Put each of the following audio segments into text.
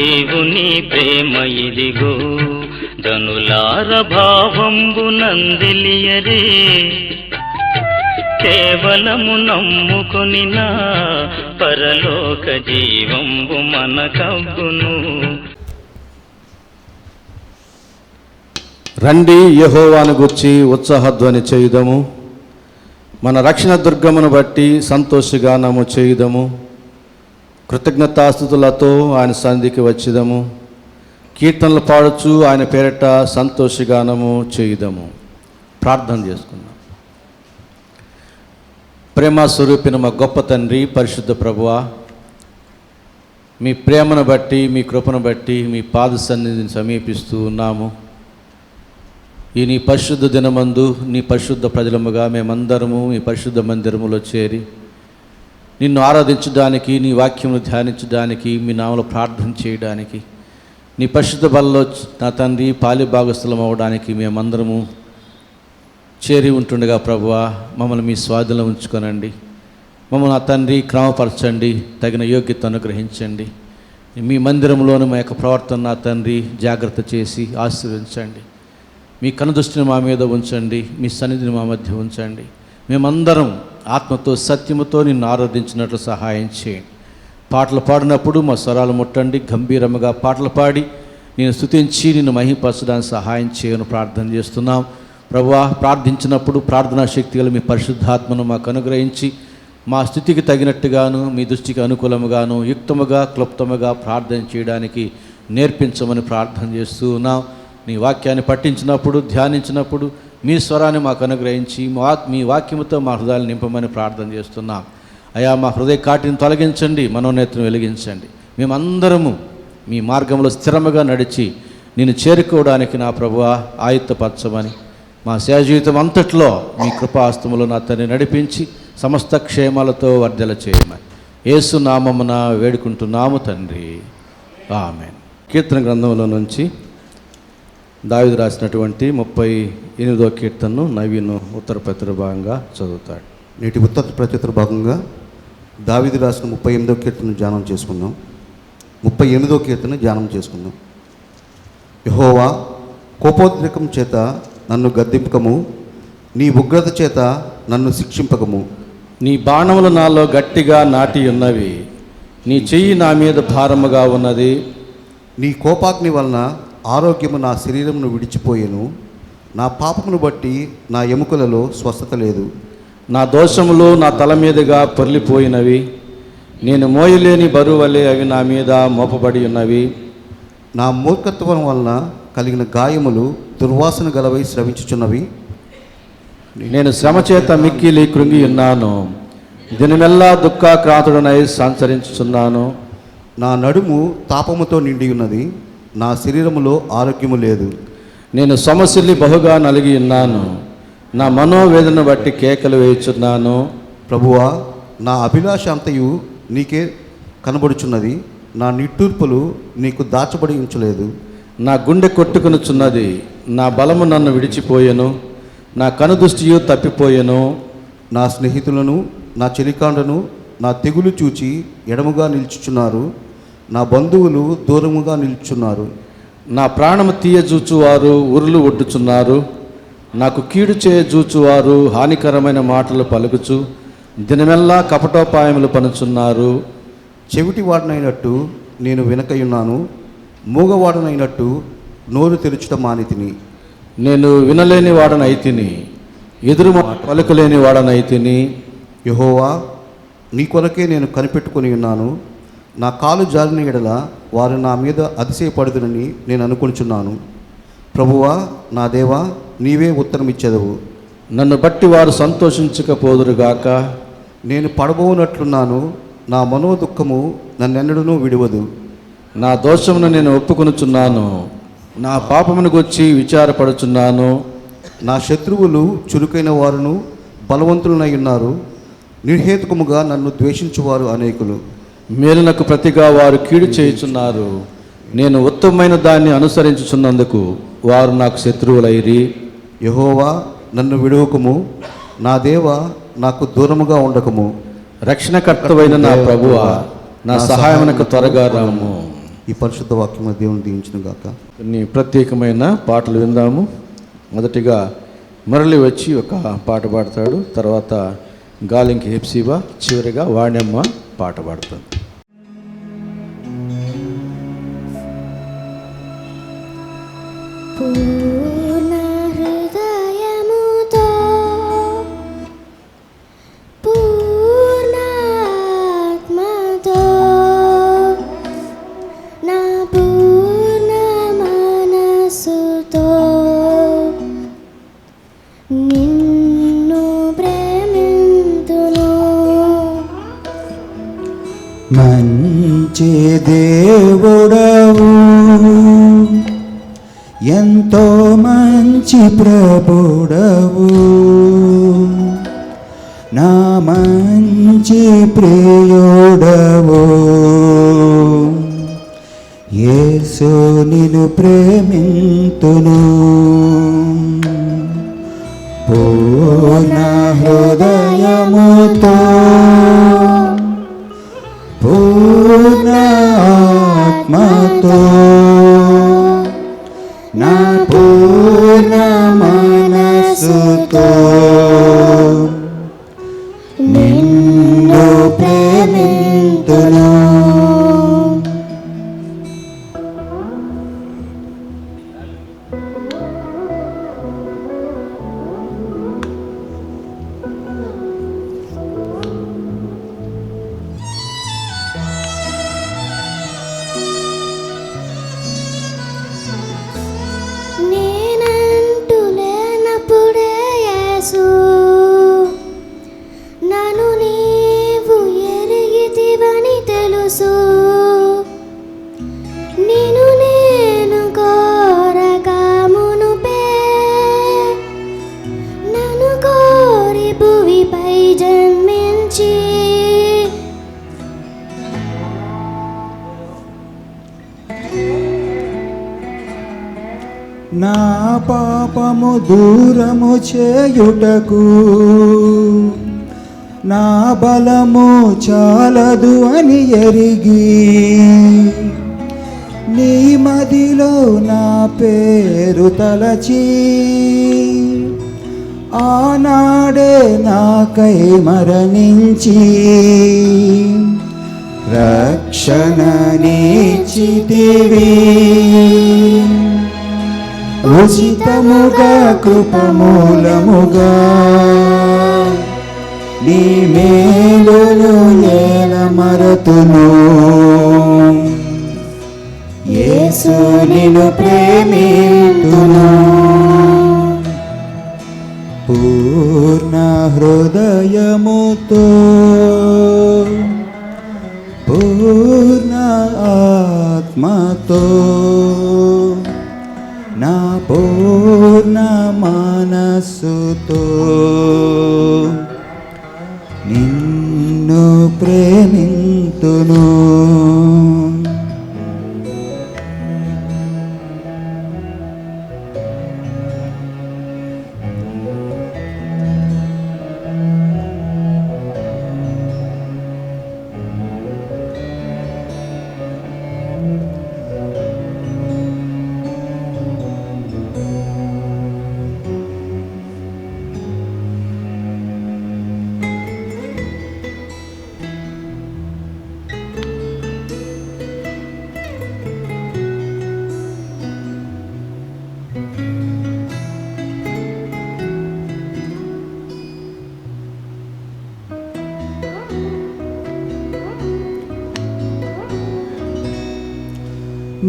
దేవుని ప్రేమ ఇదిగో జనులార భావంబు నందిలియరే కేవలము నమ్ముకొని నా పరలోక జీవంబు మనకవ్వును. రండి యెహోవాను గూర్చి ఉత్సాహధ్వని చేయుదము, మన రక్షణ దుర్గమును బట్టి సంతోషగానము చేయుదము. కృతజ్ఞతాస్తుతులతో ఆయన సన్నిధికి వచ్చిదము, కీర్తనలు పాడుచు ఆయన పేరిట సంతోషగానము చేయుదము. ప్రార్థన చేసుకుందాం. ప్రేమ స్వరూపిన మా గొప్ప తండ్రి, పరిశుద్ధ ప్రభువా, మీ ప్రేమను బట్టి మీ కృపను బట్టి మీ పాద సన్నిధిని సమీపిస్తూ ఉన్నాము. ఈ నీ పరిశుద్ధ దినమందు నీ పరిశుద్ధ ప్రజలముగా మేమందరము మీ పరిశుద్ధ మందిరములో చేరి నిన్ను ఆరాధించడానికి, నీ వాక్యమును ధ్యానించడానికి, మీ నామములో ప్రార్థన చేయడానికి, నీ పరిశుద్ధ బలలో నా తండ్రి పాలి భాగస్థలం అవ్వడానికి మేమందరము చేరి ఉంటుండగా ప్రభువా, మమ్మల్ని మీ స్వాధీనంలో ఉంచుకొనండి. మమ్మల్ని నా తండ్రి క్రమపరచండి, తగిన యోగ్యత అనుగ్రహించండి. మీ మందిరంలోని మా యొక్క ప్రవర్తన నా తండ్రి జాగ్రత్త చేసి ఆశీర్వదించండి. మీ కనుదృష్టిని మా మీద ఉంచండి, మీ సన్నిధిని మా మధ్య ఉంచండి. మేమందరం ఆత్మతో సత్యముతో నిన్ను ఆరాధించినట్లు సహాయం చేయండి. పాటలు పాడినప్పుడు మా స్వరాలు ముట్టండి, గంభీరముగా పాటలు పాడి నేను స్తుతించి నిన్ను మహిమపరచడానికి సహాయం చేయను ప్రార్థన చేస్తున్నాం. ప్రభువా, ప్రార్థించినప్పుడు ప్రార్థనా శక్తి గల మీ పరిశుద్ధాత్మను మాకు అనుగ్రహించి మా స్థితికి తగినట్టుగాను మీ దృష్టికి అనుకూలముగాను యుక్తముగా క్లుప్తముగా ప్రార్థన చేయడానికి నేర్పించమని ప్రార్థన చేస్తూ ఉన్నాం. నీ వాక్యాన్ని పఠించినప్పుడు ధ్యానించినప్పుడు మీ స్వరాన్ని మాకు అనుగ్రహించి మీ వాక్యముతో మా హృదయాలు నింపమని ప్రార్థన చేస్తున్నాం. అయా, మా హృదయ కాటిని తొలగించండి, మనోనేత్రం వెలిగించండి. మేమందరము మీ మార్గంలో స్థిరముగా నడిచి నేను చేరుకోవడానికి నా ప్రభువా ఆయుత్తపరచమని, మా సేవ జీవితం అంతట్లో మీ కృపాహస్తములో నా తండ్రి నడిపించి సమస్త క్షేమాలతో వర్ధల చేయమని యేసు నామమున వేడుకుంటున్నాము తండ్రి, ఆమేన్. కీర్తన గ్రంథంలో నుంచి దావీదు రాసినటువంటి 38వ కీర్తనను నవీను ఉత్తర ప్రత్యుత్తర భాగంగా చదువుతాడు. నేటి ఉత్తర ప్రత్యుత్తర భాగంగా దావీదు రాసిన 38వ కీర్తన ధ్యానం చేసుకుందాం. 38వ కీర్తన ధ్యానం చేసుకుందాం. యెహోవా, కోపోద్రేకం చేత నన్ను గద్దింపకము, నీ ఉగ్రత చేత నన్ను శిక్షింపకము. నీ బాణములు నాలో గట్టిగా నాటి ఉన్నవి, నీ చెయ్యి నా మీద భారముగా ఉన్నది. నీ కోపాగ్ని వలన ఆరోగ్యము నా శరీరమును విడిచిపోయేను, నా పాపమును బట్టి నా ఎముకలలో స్వస్థత లేదు. నా దోషములు నా తల మీదుగా పొర్లిపోయినవి, నేను మోయలేని బరువు వలె అవి నా మీద మోపబడి ఉన్నవి. నా మూర్ఖత్వం వలన కలిగిన గాయములు దుర్వాసన గలవై స్రవించుచున్నవి. నేను శ్రమ చేత మిక్కిలి కృంగి ఉన్నాను, దినమెల్లా దుఃఖాక్రాంతుడనై సంచరించుచున్నాను. నా నడుము తాపముతో నిండి ఉన్నది, నా శరీరములో ఆరోగ్యము లేదు. నేను సొమ్మసిల్లి బహుగా నలిగి ఉన్నాను, నా మనోవేదన బట్టి కేకలు వేయుచున్నాను. ప్రభువా, నా అభిలాష అంతయు నీకే కనబడుచున్నది, నా నిట్టూర్పులు నీకు దాచబడి ఉంచలేదు. నా గుండె కొట్టుకొనుచున్నది, నా బలము నన్ను విడిచిపోయెను, నా కనుదృష్టియు తప్పిపోయెను. నా స్నేహితులను నా చెలికాండను నా తెగులు చూచి ఎడముగా నిల్చుచున్నారు, నా బంధువులు దూరముగా నిల్చున్నారు. నా ప్రాణము తీయజూచువారు ఉరులు ఒడ్డుచున్నారు, నాకు కీడు చేయజూచువారు హానికరమైన మాటలు పలుకుచు దినమెల్లా కపటోపాయములు పనుచున్నారు. చెవిటివాడనైనట్టు నేను వెనకయున్నాను, మూగవాడనైనట్టు నోరు తెరుచుట మానితిని. నేను వినలేని వాడనైతిని, ఎదురు పలుకులేని వాడనైతిని. యెహోవా, నీ కొరకే నేను కనిపెట్టుకొని ఉన్నాను, నా కాలు జారిన ఎడల వారు నా మీద అతిశయపడుదునని నేను అనుకుంటున్నాను. ప్రభువా, నా దేవా, నీవే ఉత్తరం ఇచ్చెదవు. నన్ను బట్టి వారు సంతోషించకపోదురుగాక. నేను పడబోనట్లున్నాను, నా మనోదుఃఖము నన్నెన్నడూ విడువదు. నా దోషమును నేను ఒప్పుకొనుచున్నాను, నా పాపమును గురించి విచారపడుచున్నాను. నా శత్రువులు చురుకైన వారును బలవంతులనై ఉన్నారు, నిర్హేతుకముగా నన్ను ద్వేషించువారు అనేకులు. మేలునకు ప్రతిగా వారు కీడు చేయుచున్నారు, నేను ఉత్తమమైన దాన్ని అనుసరించుచున్నందుకు వారు నాకు శత్రువులైరి. యెహోవా, నన్ను విడువకము, నా దేవా, నాకు దూరముగా ఉండకము. రక్షణకర్తవైన నా ప్రభువా, నా సహాయమునకు త్వరగా రాము. ఈ పరిశుద్ధ వాక్యము దేవుని దీవించును గాక. కొన్ని ప్రత్యేకమైన పాటలు విందాము. మొదటిగా మురళి వచ్చి ఒక పాట పాడతాడు, తర్వాత గాలింకి హెప్సిబా, చివరిగా వాణ్యమ్మ పాట పాడతాడు. పూర్ణ హృదయముతో పూర్ణ ఆత్మతో నా పూర్ణ మనసుతో నిన్ను ప్రేమింతును. మంచి దేవుడవు, ఎంతో మంచి ప్రభుడవు, నా మంచి ప్రియుడవు. యేసు నిన్ను ప్రేమింతును. పూర్ణ హృదయముతో పూర్ణ ఆత్మతో నా పూర్ణ మనసుతో నిన్ను ప్రేమింతును. నేనంటూ లేనప్పుడే యేసు నన్ను నీవు ఎరిగితివని తెలుసు. నిన్ను నేను కోరక మునుపే నన్ను కోరి భువిపై జన్మించి నా పాపము దూరము చేయుటకు నా బలము చాలదు అని ఎరిగి నీ మదిలో నా పేరు తలచి ఆనాడే నాకై మరణించి రక్షణనిచ్చితివి. ఉచితముగా కృపమూలముగా నీ మేలును ఏల మరతును. యేసు నిన్ను ప్రేమింతును. పూర్ణ హృదయముతో పూర్ణ ఆత్మతో నా పూర్ణ మనసుతో నిన్ను ప్రేమింతును.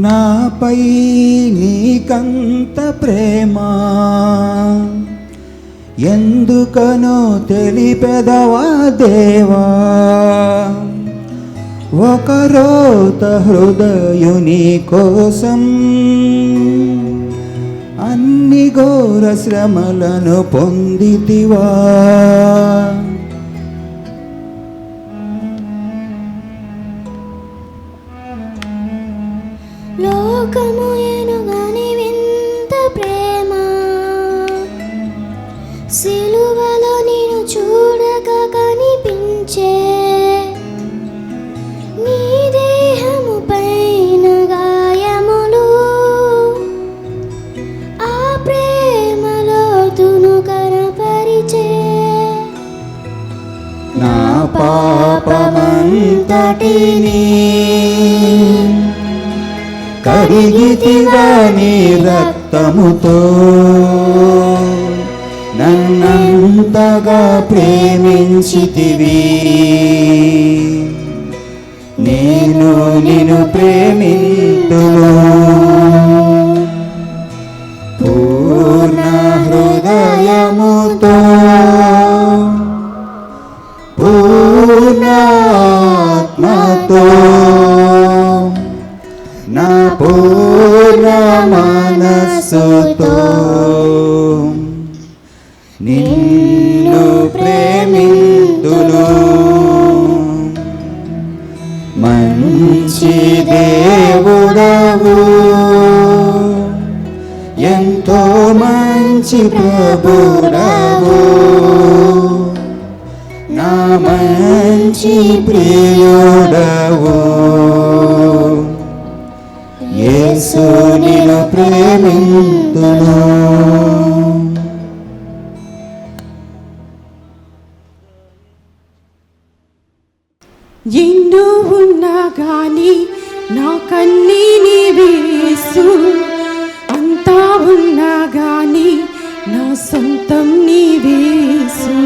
నాపై నీకంత ప్రేమ ఎందుకనో తెలిపెదవా దేవా. ఒకరోత హృదయుని కోసం అన్ని ఘోర శ్రమలను పొందితివా. లోకము ఎరుగని వింత ప్రేమ సిలువలో నిన్ను చూడక కనిపించే. నీ దేహము పైనగా వాటిని కడిగితివా నీ రక్తముతో, నన్నంతగా ప్రేమించితివి. నేను నిన్ను ప్రేమింతును పూర్ణ హృదయముతో, పూర్ణ ఆత్మతో, నా పూర్ణ మనస్సుతో నిన్ను ప్రేమింతును. మంచి దేవుడవు, ఎంతో మంచి ప్రభుడవు, నా మంచి ప్రియుడవు. యేసు నిన్ను ప్రేమింతును. ఎన్నో ఉన్నా గాని నాకన్నీ నీవేసు, అంతా ఉన్నా గాని నా సొంతం నీవేసు.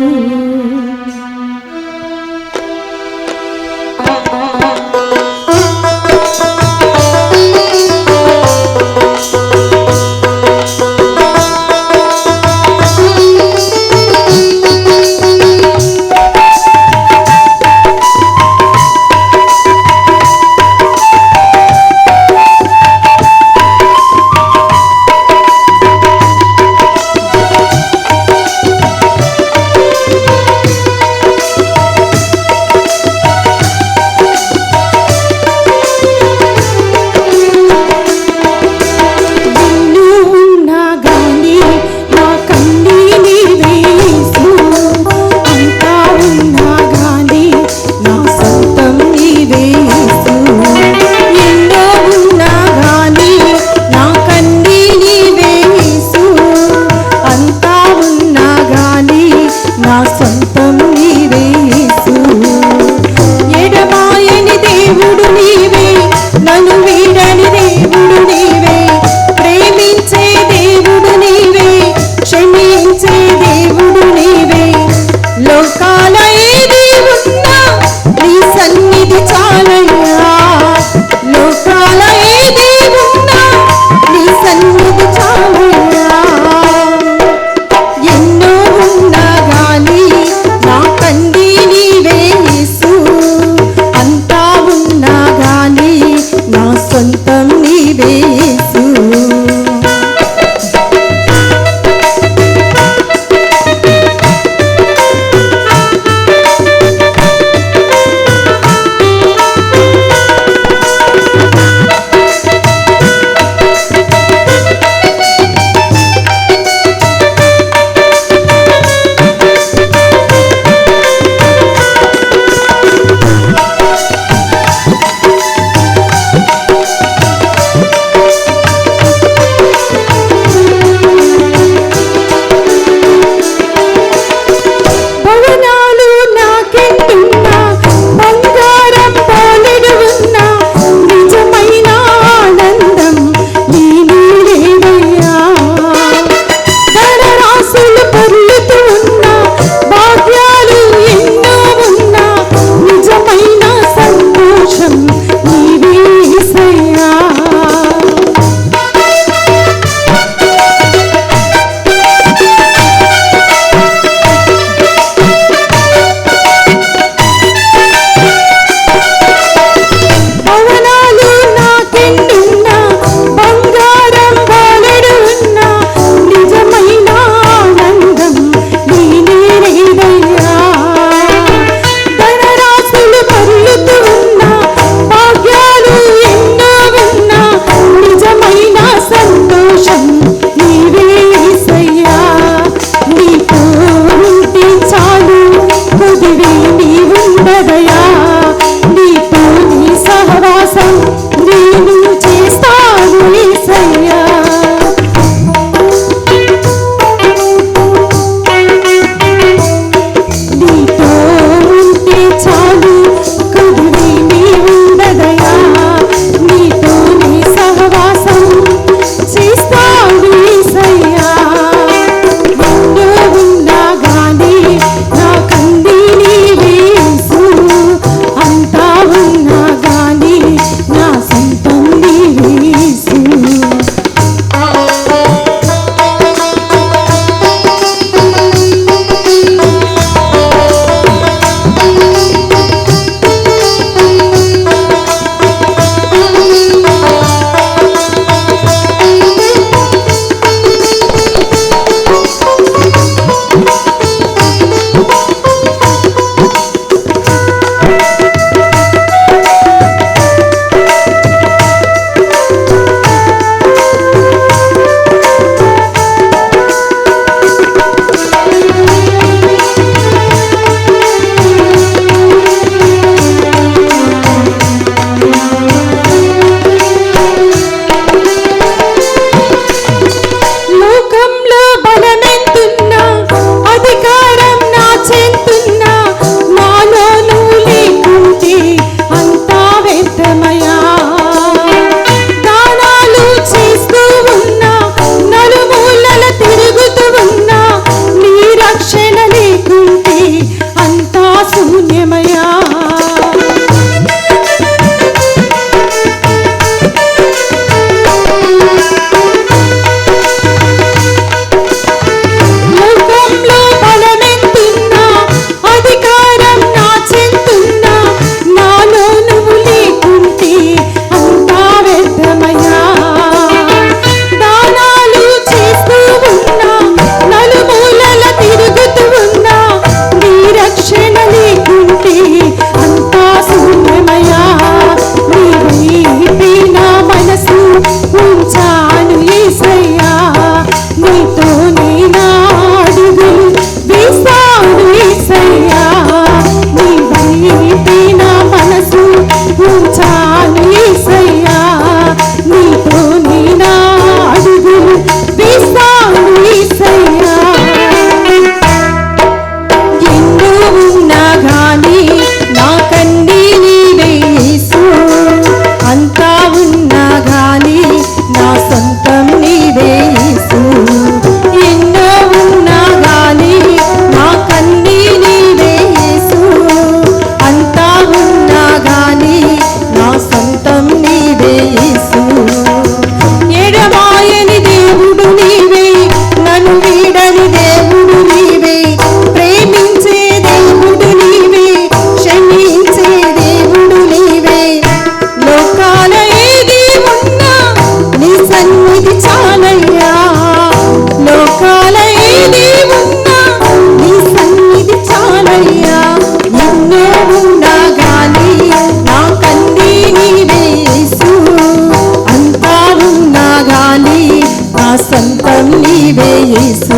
సొంతం నీవే యేసు.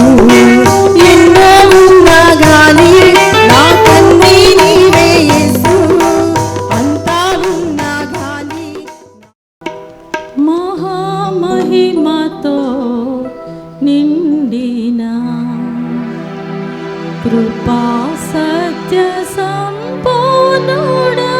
ఎన్నో ఉన్నా గాని నాకన్నీ నీవే యేసు. అంతా ఉన్నా గాని మహామహిమతో నిండిన కృపా సత్య సంపూర్ణుడా,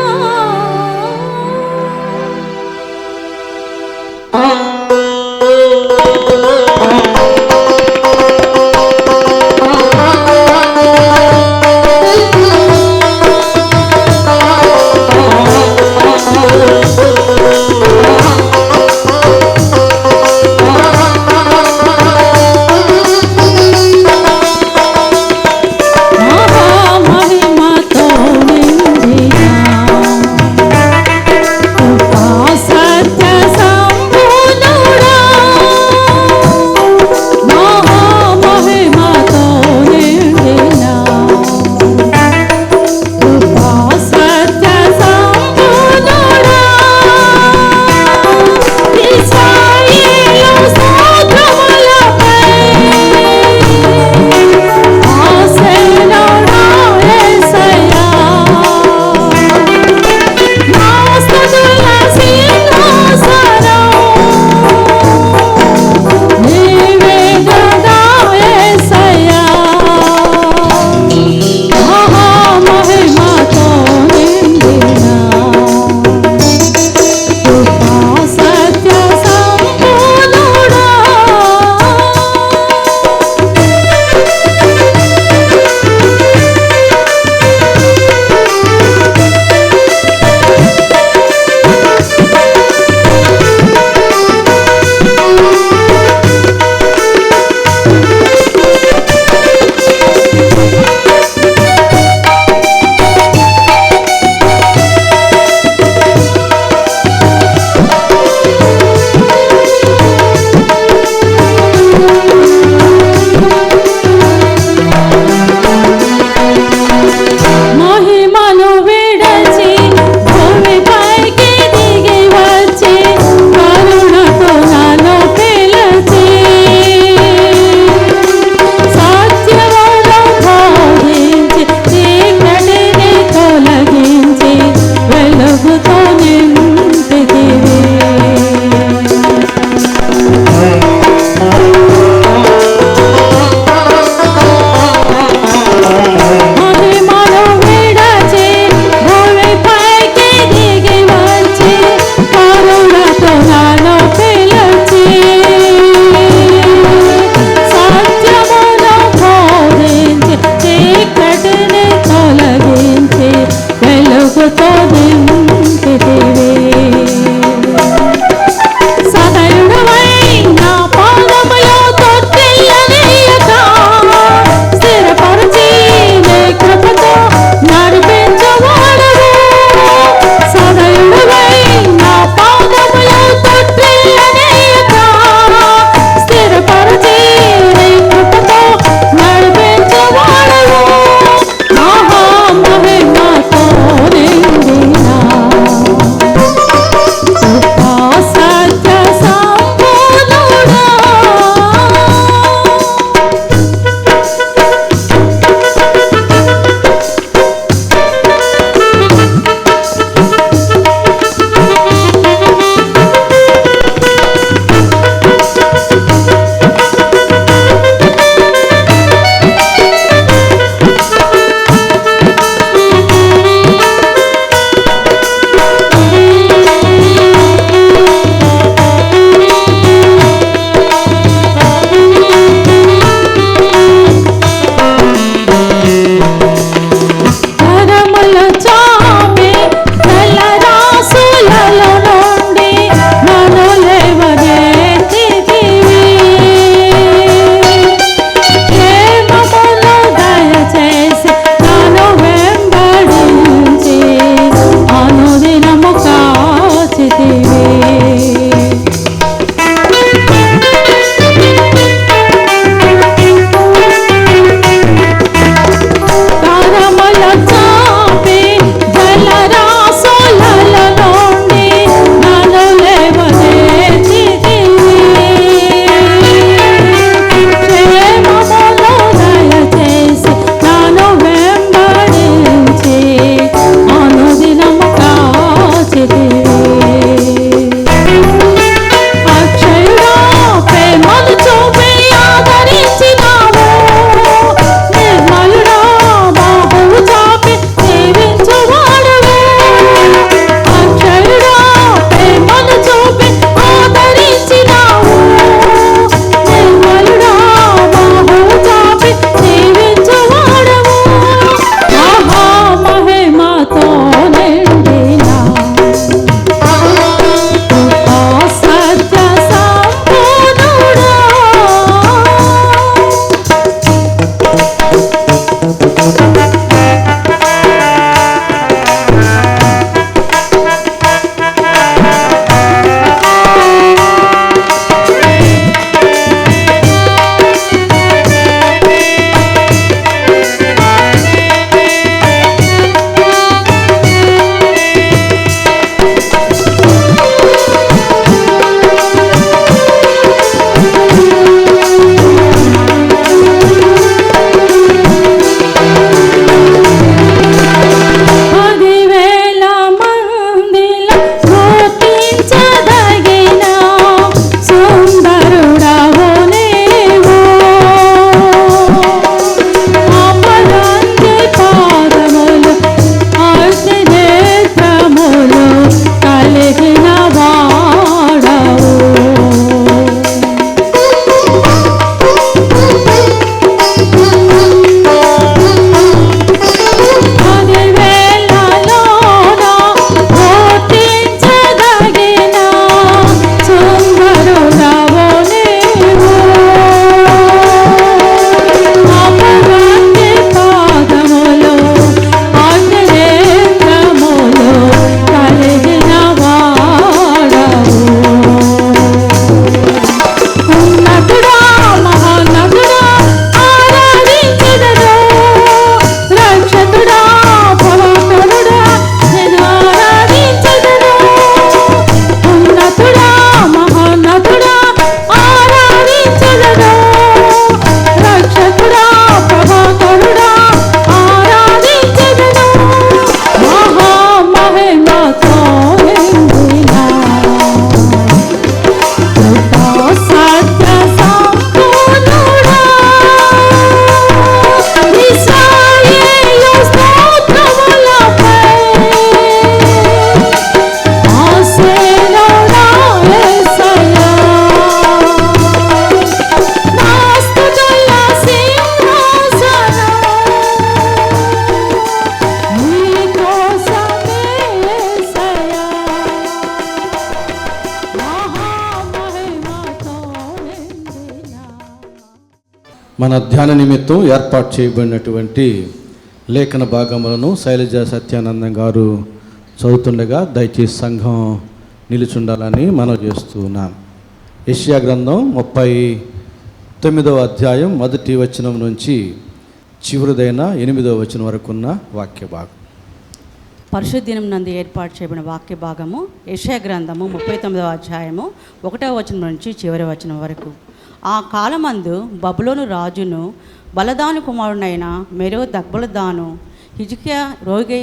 మన ధ్యాన నిమిత్తం ఏర్పాటు చేయబడినటువంటి లేఖన భాగములను శైలజ సత్యానందం గారు చదువుతుండగా దయచేసి సంఘం నిలుచుండాలని మనవి చేస్తున్నాం. యెషయా గ్రంథం 39వ అధ్యాయం 1వ వచనం నుంచి చివరిదైన 8వ వచనం వరకు ఉన్న వాక్య భాగం. పరిశుద్ధినం నందు ఏర్పాటు చేయబడిన వాక్య భాగము యెషయా గ్రంథము 39వ అధ్యాయము 1వ వచనం నుంచి చివరి వచనం వరకు. ఆ కాలమందు బబులోను రాజును బలదాను కుమారుడైన మెరోదగ్బలదాను హిజ్కియా రోగి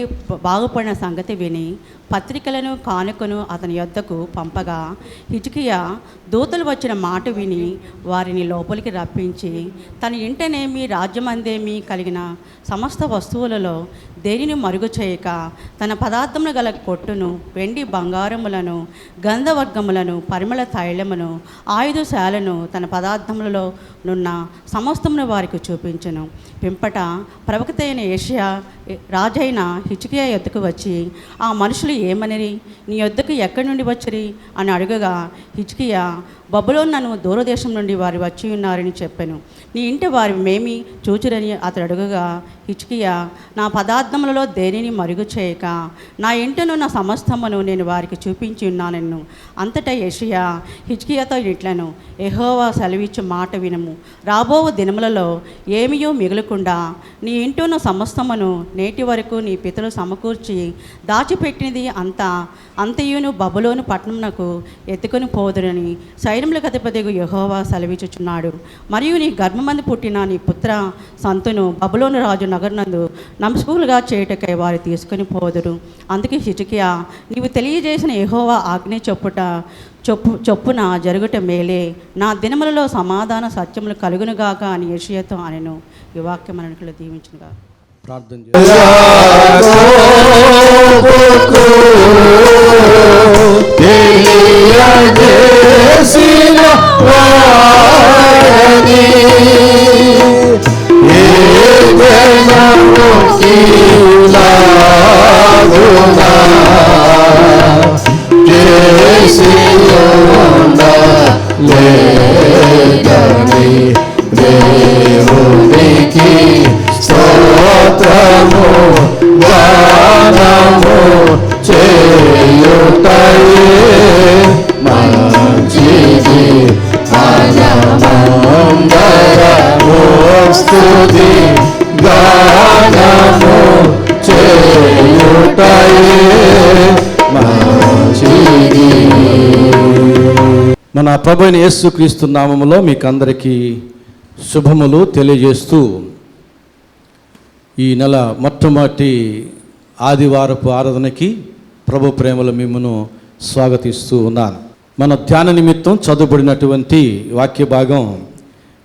బాగుపడిన సంగతి విని పత్రికలను కానుకను అతని యొద్దకు పంపగా హిజ్కియా దూతలు వచ్చిన మాట విని వారిని లోపలికి రప్పించి తన ఇంటనేమి రాజ్యమందేమి కలిగిన సమస్త వస్తువులలో దేనిని మరుగు చేయక తన పదార్థములు గల కొట్టును వెండి బంగారములను గంధవర్గములను పరిమళ తైలమును ఆయుధశాలను తన పదార్థములలో నున్న సమస్తమును వారికి చూపించెను. పిమ్మట ప్రవక్త అయిన యెషయా రాజైన హిజ్కియా యొద్దకు వచ్చి ఆ మనుషులు ఏమనిరి, నీ యొద్దకు ఎక్కడి నుండి వచ్చిరి అని అడుగగా హిజ్కియా బబులోను దూరదేశం నుండి వారు వచ్చి ఉన్నారని చెప్పాను. నీ ఇంటి వారి మేమి చూచురని అతడు అడుగగా హిజ్కియా నా పదార్థములలో దేనిని మరుగు చేయక నా ఇంటను నా సమస్తమును నేను వారికి చూపించి ఉన్నానన్ను. అంతటా యెషయా హిజ్కియాతో ఇట్లను, యెహోవా సెలవిచ్చు మాట వినము. రాబో దినములలో ఏమియో మిగులకుండా నీ ఇంటున్న సమస్తమును నేటి వరకు నీ పితలు సమకూర్చి దాచిపెట్టినది అంతయును బబులోను పట్టణమునకు ఎత్తుకొని పోదురని సైన్యములకు అధిపతియగు యెహోవా సెలవిచ్చుచున్నాడు. మరియు నీ గర్భమందు పుట్టిన నీ పుత్ర సంతును బబులోను రాజు నగరునందు నమస్కులుగా చేయుటకై వారు తీసుకొని పోదురు. అందుకే హిజ్కియా నీవు తెలియజేసిన యెహోవా ఆజ్ఞ చొప్పున జరుగుట మేలే, నా దినములలో సమాధాన సత్యములు కలుగునుగాక అని యెషయాతో అనెను. ఈ వాక్యం మనకు దీవించునుగా. ప్రార్థన దేవునికి స్తోత్రము గానము చేయుటయే మంచిది మనమందరము స్తుతి గానము చేయుటయే మంచిది. మన ప్రభు అయిన యేసుక్రీస్తు నామములో మీకు అందరికీ శుభములు తెలియజేస్తూ ఈ నెల మొట్టమొదటి ఆదివారపు ఆరాధనకి ప్రభు ప్రేమలో మిమ్మను స్వాగతిస్తూ ఉన్నాను. మన ధ్యాన నిమిత్తం చదువుబడినటువంటి వాక్య భాగం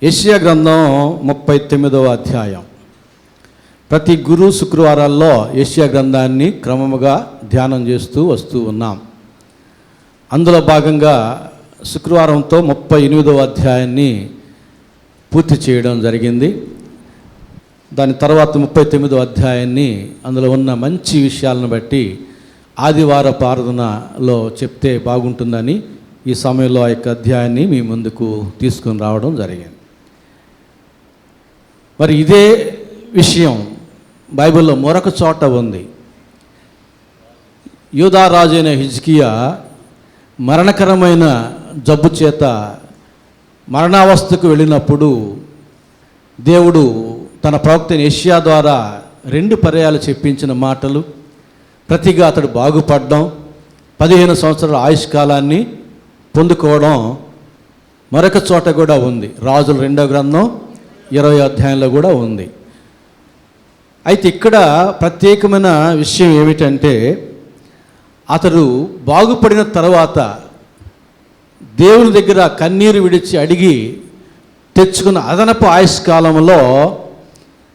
యెషయా గ్రంథం 39వ అధ్యాయం. ప్రతి గురు శుక్రవారాల్లో యెషయా గ్రంథాన్ని క్రమముగా ధ్యానం చేస్తూ వస్తూ ఉన్నాం. అందులో భాగంగా శుక్రవారంతో 38వ అధ్యాయాన్ని పూర్తి చేయడం జరిగింది. దాని తర్వాత 39వ అధ్యాయాన్ని అందులో ఉన్న మంచి విషయాలను బట్టి ఆదివార ప్రార్థనలో చెప్తే బాగుంటుందని ఈ సమయంలో ఆ యొక్క అధ్యాయాన్ని మీ ముందుకు తీసుకుని రావడం జరిగింది. మరి ఇదే విషయం బైబిల్లో మరొక చోట ఉంది. యూదా రాజు అయిన హిజ్కియా మరణకరమైన జబ్బు చేత మరణావస్థకు వెళ్ళినప్పుడు దేవుడు తన ప్రవక్త యెషయా ద్వారా 2 పర్యాయాలు చెప్పించిన మాటలు, ప్రతిగా అతడు బాగుపడడం, 15 సంవత్సరాల ఆయుష్కాలాన్ని పొందుకోవడం మరొక చోట కూడా ఉంది. రాజుల 2వ గ్రంథం 20వ అధ్యాయంలో కూడా ఉంది. అయితే ఇక్కడ ప్రత్యేకమైన విషయం ఏమిటంటే అతడు బాగుపడిన తర్వాత దేవుని దగ్గర కన్నీరు విడిచి అడిగి తెచ్చుకున్న అదనపు ఆయుష్కాలంలో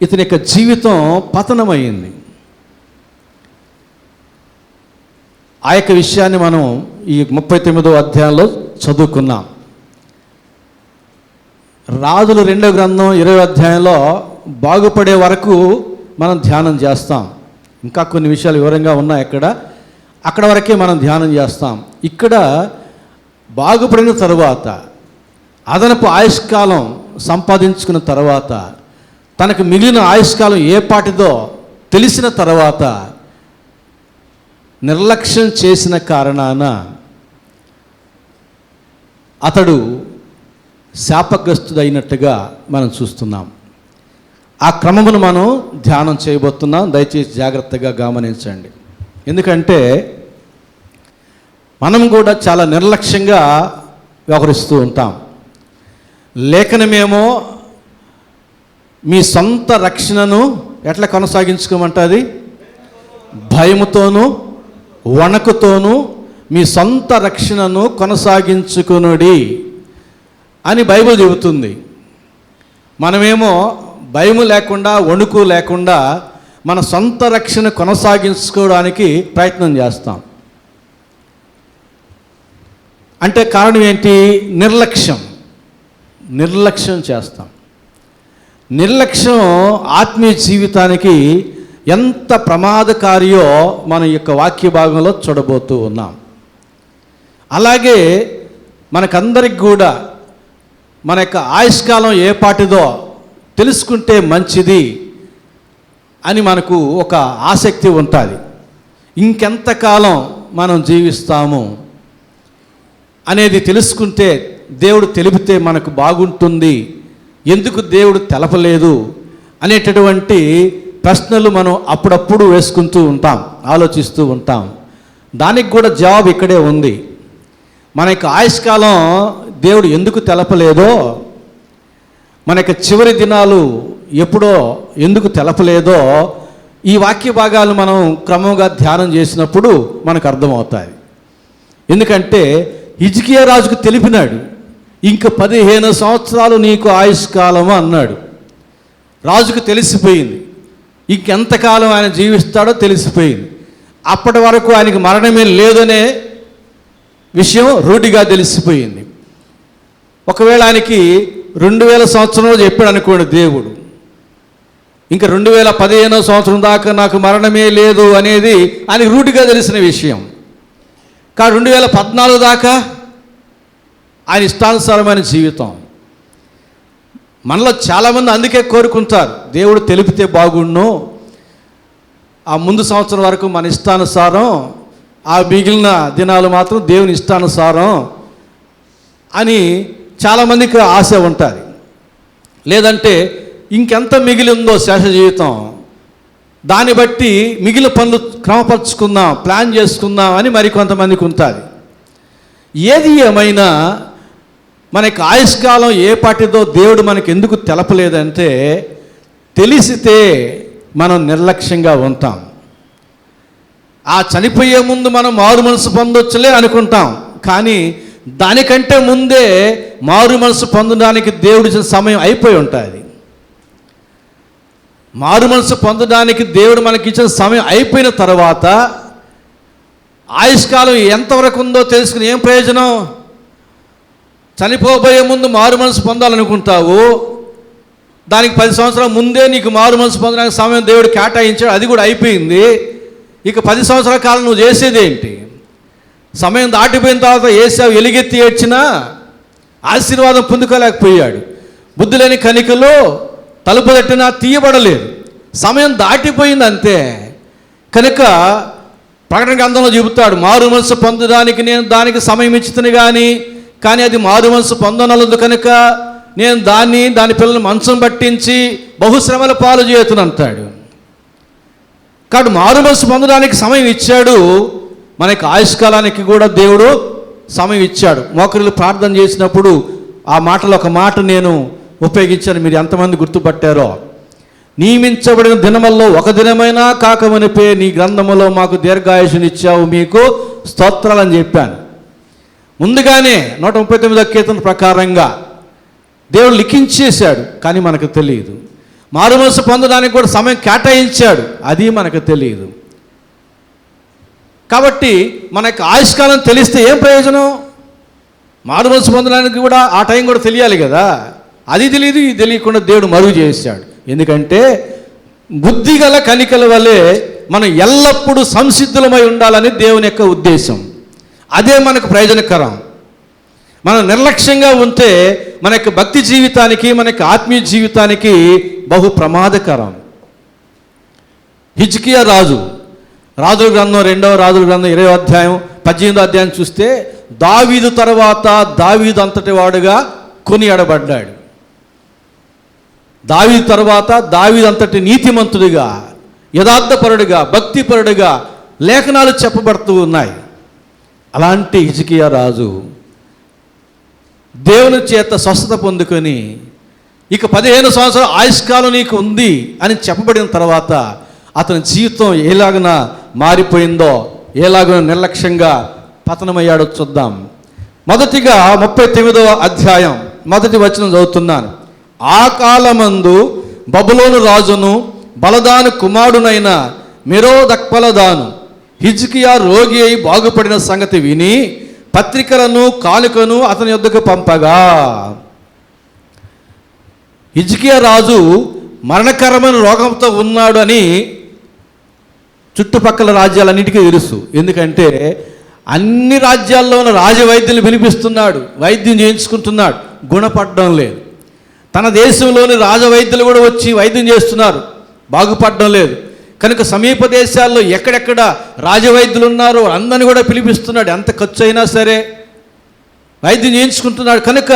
ఇతని యొక్క జీవితం పతనమైంది. ఆ యొక్క విషయాన్ని మనం ఈ 39వ అధ్యాయంలో చదువుకున్నాం. రాజుల 2వ గ్రంథం 20వ అధ్యాయంలో బాగుపడే వరకు మనం ధ్యానం చేస్తాం. ఇంకా కొన్ని విషయాలు వివరంగా ఉన్నాయి అక్కడ వరకే మనం ధ్యానం చేస్తాం. ఇక్కడ బాగుపడిన తరువాత అదనపు ఆయుష్కాలం సంపాదించుకున్న తర్వాత తనకు మిగిలిన ఆయుష్కాలం ఏ పాటిదో తెలిసిన తర్వాత నిర్లక్ష్యం చేసిన కారణాన అతడు శాపగ్రస్తుడైనట్టుగా మనం చూస్తున్నాం. ఆ క్రమమును మనం ధ్యానం చేయబోతున్నాం. దయచేసి జాగ్రత్తగా గమనించండి. ఎందుకంటే మనం కూడా చాలా నిర్లక్ష్యంగా వ్యవహరిస్తూ ఉంటాం. లేఖనమేమో మీ సొంత రక్షణను ఎట్లా కొనసాగించుకోమంటుంది? భయముతోనూ వణకుతోనూ మీ సొంత రక్షణను కొనసాగించుకొనుడి అని బైబిల్ చెబుతుంది. మనమేమో భయము లేకుండా వణుకు లేకుండా మన సొంత రక్షణ కొనసాగించుకోవడానికి ప్రయత్నం చేస్తాం. అంటే కారణం ఏంటి? నిర్లక్ష్యం చేస్తాం. నిర్లక్ష్యం ఆత్మీయ జీవితానికి ఎంత ప్రమాదకారియో మన యొక్క వాక్య భాగంలో చూడబోతూ ఉన్నాం. అలాగే మనకందరికి కూడా మన యొక్క ఆయుష్కాలం ఏ పాటిదో తెలుసుకుంటే మంచిది అని మనకు ఒక ఆసక్తి ఉంటుంది. ఇంకెంతకాలం మనం జీవిస్తాము అనేది తెలుసుకుంటే, దేవుడు తెలిపితే మనకు బాగుంటుంది, ఎందుకు దేవుడు తెలపలేదు అనేటటువంటి ప్రశ్నలు మనం అప్పుడప్పుడు వేసుకుంటూ ఉంటాం, ఆలోచిస్తూ ఉంటాం. దానికి కూడా జవాబు ఇక్కడే ఉంది. మన యొక్క ఆయుష్కాలం దేవుడు ఎందుకు తెలపలేదో, మన యొక్క చివరి దినాలు ఎప్పుడో ఎందుకు తెలపలేదో ఈ వాక్య భాగాలు మనం క్రమంగా ధ్యానం చేసినప్పుడు మనకు అర్థమవుతాయి. ఎందుకంటే హిజ్కియా రాజుకు తెలిపినాడు, ఇంక 15 సంవత్సరాలు నీకు ఆయుష్కాలము అన్నాడు. రాజుకు తెలిసిపోయింది, ఇంకెంతకాలం ఆయన జీవిస్తాడో తెలిసిపోయింది. అప్పటి వరకు ఆయనకి మరణమే లేదనే విషయం రూఢిగా తెలిసిపోయింది. ఒకవేళ ఆయనకి 2000 సంవత్సరంలో చెప్పాడు అనుకోండి దేవుడు, ఇంకా 2015 సంవత్సరం దాకా నాకు మరణమే లేదు అనేది ఆయనకి రూఢిగా తెలిసిన విషయం. కానీ 2014 దాకా ఆయన ఇష్టానుసారమైన జీవితం. మనలో చాలామంది అందుకే కోరుకుంటారు, దేవుడు తెలిపితే బాగుండు, ఆ ముందు సంవత్సరం వరకు మన ఇష్టానుసారం, ఆ మిగిలిన దినాలు మాత్రం దేవుని ఇష్టానుసారం అని చాలామందికి ఆశ ఉంటుంది. లేదంటే ఇంకెంత మిగిలి ఉందో శేష జీవితం, దాన్ని బట్టి మిగిలిన పనులు క్రమపరుచుకుందాం, ప్లాన్ చేసుకుందాం అని మరికొంతమందికి ఉంటుంది. ఏది ఏమైనా మనకి ఆయుష్కాలం ఏ పాటిదో దేవుడు మనకి ఎందుకు తెలపలేదంటే, తెలిసితే మనం నిర్లక్ష్యంగా ఉంటాం. ఆ చనిపోయే ముందు మనం మారు మనసు పొందొచ్చులే అనుకుంటాం, కానీ దానికంటే ముందే మారు మనసు పొందడానికి దేవుడి సమయం అయిపోయి ఉంటుంది. మారు మనసు పొందడానికి దేవుడు మనకి ఇచ్చిన సమయం అయిపోయిన తర్వాత ఆయుష్కాలం ఎంతవరకు ఉందో తెలుసుకుని ఏం ప్రయోజనం? చనిపోబోయే ముందు మారు మనసు పొందాలనుకుంటావు, దానికి 10 సంవత్సరాల ముందే నీకు మారు మనసు పొందడానికి సమయం దేవుడు కేటాయించాడు, అది కూడా అయిపోయింది. ఇక 10 సంవత్సరాల కాలం నువ్వు చేసేది ఏంటి? సమయం దాటిపోయిన తర్వాత ఏసావు ఎలుగెత్తి ఏడ్చినా ఆశీర్వాదం పొందుకోలేకపోయాడు. బుద్ధి లేని కనికలు తలుపు తట్టినా తీయబడలేదు, సమయం దాటిపోయింది అంతే. కనుక ప్రకటన గ్రంథంలో చెబుతాడు, మారు మనసు పొందడానికి నేను దానికి సమయం ఇచ్చుతుని కానీ అది మారు మనసు పొందనలదు కనుక నేను దాని పిల్లలు మంచం పట్టించి బహుశ్రమల పాలు చేతునంటాడు. కాబట్టి మారు మనసు పొందడానికి సమయం ఇచ్చాడు, మనకి ఆయుష్కాలానికి కూడా దేవుడు సమయం ఇచ్చాడు. మోకరిల్లు ప్రార్థన చేసినప్పుడు ఆ మాటలో ఒక మాట నేను ఉపయోగించాను, మీరు ఎంతమంది గుర్తుపట్టారో. నియమించబడిన దినముల్లో ఒక దినమైనా కాకమనిపే నీ గ్రంథములో మాకు దీర్ఘాయుషునిచ్చావు, మీకు స్తోత్రాలని చెప్పాను. ముందుగానే 139వ కీర్తన ప్రకారంగా దేవుడు లిఖించేశాడు, కానీ మనకు తెలియదు. మారు మనసు పొందడానికి కూడా సమయం కేటాయించాడు, అది మనకు తెలియదు. కాబట్టి మనకు ఆయుష్కాలం తెలిస్తే ఏం ప్రయోజనం? మారు మనసు పొందడానికి కూడా ఆ టైం కూడా తెలియాలి కదా. అది తెలియదు, ఇది తెలియకుండా దేవుడు మరుగు చేశాడు. ఎందుకంటే బుద్ధి గల కనికల వలె మనం ఎల్లప్పుడూ సంసిద్ధులమై ఉండాలని దేవుని యొక్క ఉద్దేశం. అదే మనకు ప్రయోజనకరం. మనం నిర్లక్ష్యంగా ఉంటే మన యొక్క భక్తి జీవితానికి, మన యొక్క ఆత్మీయ జీవితానికి బహు ప్రమాదకరం. హిజ్కియా రాజుల గ్రంథం 2వ రాజుల గ్రంథం 20వ అధ్యాయం 18వ అధ్యాయం చూస్తే దావీదు తర్వాత దావీదు అంతటి వాడుగా కొనియాడబడ్డాడు. దావీదు తర్వాత దావీదు అంతటి నీతిమంతుడిగా, యథార్థపరుడిగా, భక్తిపరుడిగా లేఖనాలు చెప్పబడుతూ ఉన్నాయి. అలాంటి హిజ్కియా రాజు దేవుని చేత స్వస్థత పొందుకొని ఇక 15 సంవత్సరాల ఆయుష్కాలం నీకు ఉంది అని చెప్పబడిన తర్వాత అతని జీవితం ఎలాగన మారిపోయిందో, ఎలాగో నిర్లక్ష్యంగా పతనమయ్యాడో చూద్దాం. మొదటిగా 39వ అధ్యాయం 1వ వచనం చదువుతున్నాను. ఆ కాలమందు బబులోను రాజును బలదాను కుమారుడైన మెరోదక్బలదాను హిజ్కియా రోగి అయి బాగుపడిన సంగతి విని పత్రికలను కానుకను అతని యొద్దకు పంపగా, హిజ్కియా రాజు మరణకరమైన రోగంతో ఉన్నాడు అని చుట్టుపక్కల రాజ్యాలన్నిటికీ తెలుసు. ఎందుకంటే అన్ని రాజ్యాల్లో ఉన్న రాజవైద్యులు పిలిపిస్తున్నాడు, వైద్యం చేయించుకుంటున్నాడు, గుణపడడం లేదు. తన దేశంలోని రాజవైద్యులు కూడా వచ్చి వైద్యం చేస్తున్నారు, బాగుపడడం లేదు. కనుక సమీప దేశాల్లో ఎక్కడెక్కడ రాజవైద్యులు ఉన్నారో అందరిని కూడా పిలిపిస్తున్నాడు. ఎంత ఖర్చు అయినా సరే వైద్యం చేయించుకుంటున్నాడు. కనుక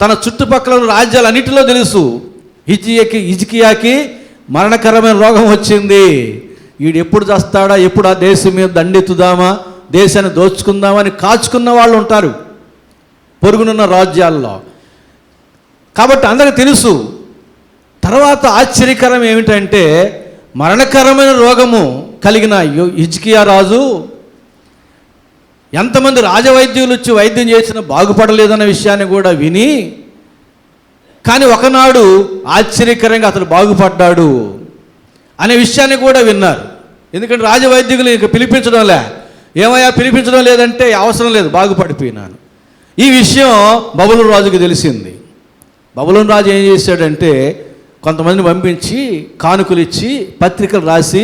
తన చుట్టుపక్కల రాజ్యాలన్నిటిలో తెలుసు హిజ్కియాకి మరణకరమైన రోగం వచ్చింది. వీడు ఎప్పుడు చస్తాడా, ఎప్పుడు ఆ దేశం మీద దండెత్తుదామా, దేశాన్ని దోచుకుందామా అని కాచుకున్న వాళ్ళు ఉంటారు పొరుగునున్న రాజ్యాల్లో. కాబట్టి అందరికీ తెలుసు. తర్వాత ఆశ్చర్యకరం ఏమిటంటే మరణకరమైన రోగము కలిగిన హిజ్కియా రాజు ఎంతమంది రాజవైద్యులు వచ్చి వైద్యం చేసినా బాగుపడలేదన్న విషయాన్ని కూడా విని, కానీ ఒకనాడు ఆశ్చర్యకరంగా అతడు బాగుపడ్డాడు అనే విషయాన్ని కూడా విన్నారు. ఎందుకంటే రాజవైద్యులు ఇక పిలిపించడంలే, ఏమయ్యా పిలిపించడం లేదంటే అవసరం లేదు, బాగుపడిపోయినాను. ఈ విషయం బబులోను రాజుకి తెలిసింది. బబులోను రాజు ఏం చేశాడంటే కొంతమందిని పంపించి కానుకలు ఇచ్చి పత్రికలు రాసి,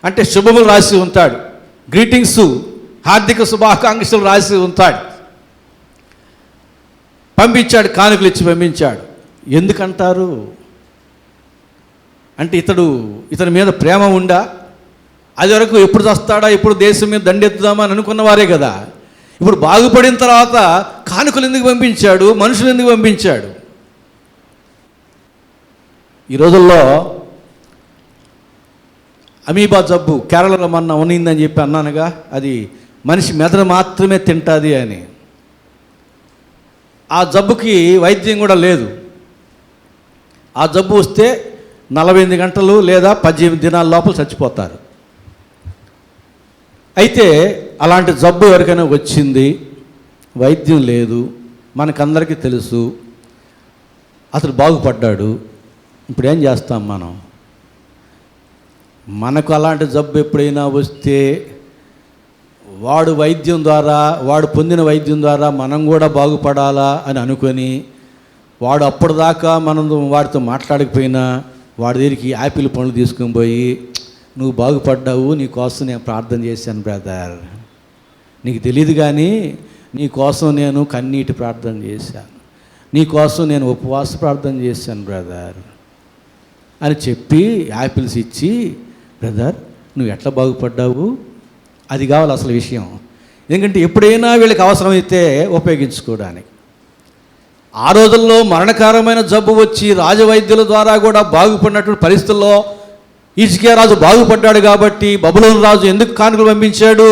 అంటే శుభములు రాసి ఉంటాడు, గ్రీటింగ్స్, హార్దిక శుభాకాంక్షలు రాసి ఉంటాడు, పంపించాడు, కానుకలు ఇచ్చి పంపించాడు. ఎందుకంటారు అంటే ఇతని మీద ప్రేమ ఉండా, అది వరకు ఎప్పుడు చస్తాడా, ఎప్పుడు దేశం మీద దండెత్తుదామా అని అనుకున్నవారే కదా. ఇప్పుడు బాగుపడిన తర్వాత కానుకలు ఎందుకు పంపించాడు, మనుషులు ఎందుకు పంపించాడు? ఈ రోజుల్లో అమీబా జబ్బు కేరళలో మొన్న ఉన్నిందని చెప్పి అన్నానుగా, అది మనిషి మెదడు మాత్రమే తింటుంది అని. ఆ జబ్బుకి వైద్యం కూడా లేదు. ఆ జబ్బు వస్తే 48 గంటలు లేదా 18 దినాల లోపల చచ్చిపోతారు. అయితే అలాంటి జబ్బు ఎవరికైనా వచ్చింది, వైద్యం లేదు, మనకందరికీ తెలుసు, అతడు బాగుపడ్డాడు. ఇప్పుడు ఏం చేస్తాం మనం? మనకు అలాంటి జబ్బు ఎప్పుడైనా వస్తే వాడు వైద్యం ద్వారా, వాడు పొందిన వైద్యం ద్వారా మనం కూడా బాగుపడాలా అని అనుకొని, వాడు అప్పటిదాకా మనం వాడితో మాట్లాడకపోయినా వాడి దగ్గరికి యాపిల్ పండ్లు తీసుకొని పోయి, నువ్వు బాగుపడ్డావు, నీ కోసం నేను ప్రార్థన చేశాను బ్రదర్, నీకు తెలియదు కానీ నీ కోసం నేను కన్నీటి ప్రార్థన చేశాను, నీ కోసం నేను ఉపవాస ప్రార్థన చేశాను బ్రదర్ అని చెప్పి యాపిల్స్ ఇచ్చి, బ్రదర్ నువ్వు ఎట్లా బాగుపడ్డావు, అది కావాలి అసలు విషయం. ఎందుకంటే ఎప్పుడైనా వీళ్ళకి అవసరమైతే ఉపయోగించుకోవడానికి. ఆ రోజుల్లో మరణకరమైన జబ్బు వచ్చి రాజవైద్యుల ద్వారా కూడా బాగుపడినటువంటి పరిస్థితుల్లో హిజ్కియా రాజు బాగుపడ్డాడు. కాబట్టి బబులోను రాజు ఎందుకు కానుకలు పంపించాడు?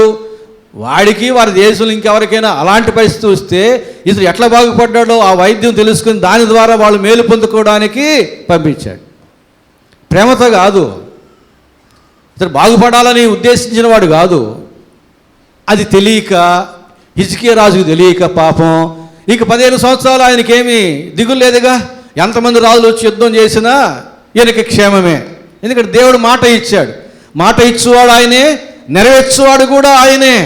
వాడికి వారి దేశంలో ఇంకెవరికైనా అలాంటి పరిస్థితి వస్తే ఇతడు ఎట్లా బాగుపడ్డాడో ఆ వైద్యం తెలుసుకుని దాని ద్వారా వాళ్ళు మేలు పొందుకోవడానికి పంపించాడు. ప్రేమతో కాదు, ఇతడు బాగుపడాలని ఉద్దేశించిన వాడు కాదు. అది తెలియక, హిజ్కియా రాజుకు తెలియక పాపం ఇక 15 సంవత్సరాలు ఆయనకేమీ దిగులు లేదుగా. ఎంతమంది రాజులు వచ్చి యుద్ధం చేసినా ఈయనకి క్షేమమే. ఎందుకంటే దేవుడు మాట ఇచ్చాడు, మాట ఇచ్చేవాడు ఆయనే, నెరవేర్చేవాడు కూడా ఆయనే.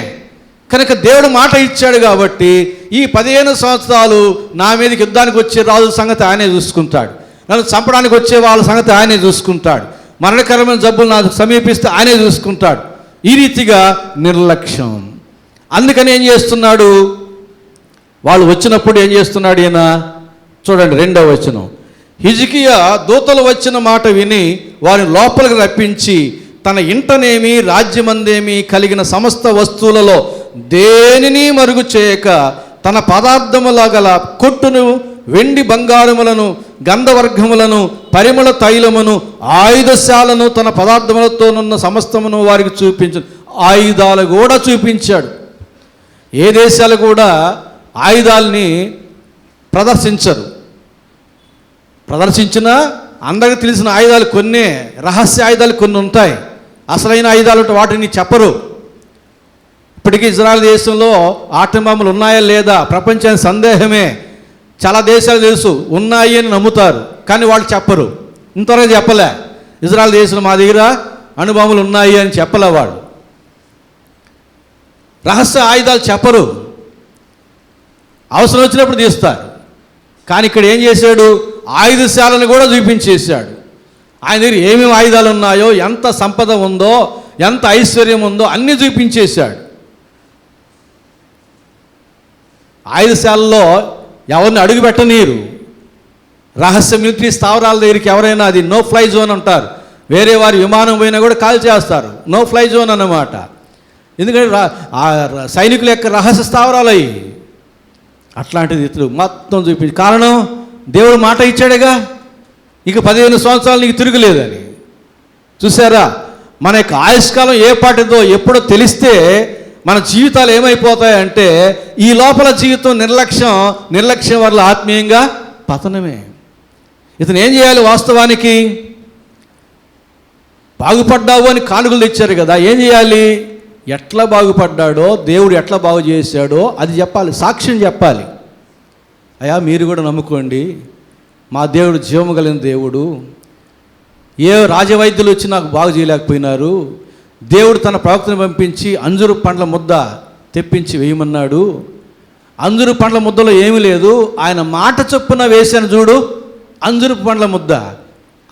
కనుక దేవుడు మాట ఇచ్చాడు కాబట్టి ఈ 15 సంవత్సరాలు నా మీదకి యుద్ధానికి వచ్చే రాజుల సంగతి ఆయనే చూసుకుంటాడు, నన్ను చంపడానికి వచ్చే వాళ్ళ సంగతి ఆయనే చూసుకుంటాడు, మరణకరమైన జబ్బులు నాకు సమీపిస్తే ఆయనే చూసుకుంటాడు. ఈ రీతిగా నిర్లక్ష్యం. అందుకని ఏం చేస్తున్నాడు? వాళ్ళు వచ్చినప్పుడు ఏం చేస్తున్నాడు ఈయన? చూడండి 2వ వచనం. హిజ్కియా దూతలు వచ్చిన మాట విని వారిని లోపలికి రప్పించి తన ఇంటనేమి రాజ్యమందేమి కలిగిన సమస్త వస్తువులలో దేనిని మరుగు చేయక తన పదార్థముల గల కొట్టును, వెండి బంగారములను, గంధవర్గములను, పరిమళ తైలమును, ఆయుధశాలను, తన పదార్థములతోనున్న సమస్తమును వారికి చూపించు. ఆయుధాలు కూడా చూపించాడు. ఏ దేశాలు కూడా ఆయుధాలని ప్రదర్శించరు. ప్రదర్శించినా అందరికీ తెలిసిన ఆయుధాలు కొన్నే, రహస్య ఆయుధాలు కొన్ని ఉంటాయి. అసలైన ఆయుధాలు వాటిని చెప్పరు. ఇప్పటికీ ఇజ్రాయెల్ దేశంలో ఆటం బాంబులు ఉన్నాయా లేదా ప్రపంచానికి సందేహమే. చాలా దేశాలు తెలుసు ఉన్నాయి అని నమ్ముతారు, కానీ వాళ్ళు చెప్పరు. ఇంతవరకు చెప్పలే. ఇజ్రాయెల్ దేశంలో మా దగ్గర అణుబాంబులు ఉన్నాయి అని చెప్పలే వాళ్ళు. రహస్య ఆయుధాలు చెప్పరు, అవసరం వచ్చినప్పుడు తీస్తారు. కానీ ఇక్కడ ఏం చేశాడు? ఆయుధశాలను కూడా చూపించేశాడు. ఆయన దగ్గర ఏమేమి ఆయుధాలు ఉన్నాయో, ఎంత సంపద ఉందో, ఎంత ఐశ్వర్యం ఉందో అన్నీ చూపించేశాడు. ఆయుధశాలలో ఎవరిని అడుగు పెట్టనీరు. రహస్య మిలిటరీ స్థావరాల దగ్గరికి ఎవరైనా, అది నో ఫ్లై జోన్ అంటారు. వేరే వారి విమానం పోయినా కూడా కాల్ చేస్తారు. నో ఫ్లై జోన్ అన్నమాట. ఎందుకంటే సైనికుల యొక్క రహస్య స్థావరాలు అయ్యి అట్లాంటిది ఇతరులు మొత్తం చూపించి. కారణం, దేవుడు మాట ఇచ్చాడుగా, ఇక 15 సంవత్సరాలు నీకు తిరుగులేదని. చూసారా, మన యొక్క ఆయుష్కాలం ఏ పాటిదో ఎప్పుడో తెలిస్తే మన జీవితాలు ఏమైపోతాయంటే, ఈ లోపల జీవితం నిర్లక్ష్యం వల్ల ఆత్మీయంగా పతనమే. ఇతను ఏం చేయాలి? వాస్తవానికి బాగుపడ్డావు అని కానుకలు తెచ్చారు కదా, ఏం చేయాలి? ఎట్లా బాగుపడ్డాడో, దేవుడు ఎట్లా బాగు చేశాడో అది చెప్పాలి, సాక్ష్యం చెప్పాలి. అయ్యా మీరు కూడా నమ్ముకోండి, మా దేవుడు జీవము కలిగిన దేవుడు. ఏ రాజవైద్యులు వచ్చి నాకు బాగు చేయలేకపోయినారు. దేవుడు తన ప్రవక్తను పంపించి అంజూరు పండ్ల ముద్ద తెప్పించి వేయమన్నాడు. అంజూరు పండ్ల ముద్దలో ఏమీ లేదు, ఆయన మాట చొప్పున వేశాను చూడు అంజూరు పండ్ల ముద్ద.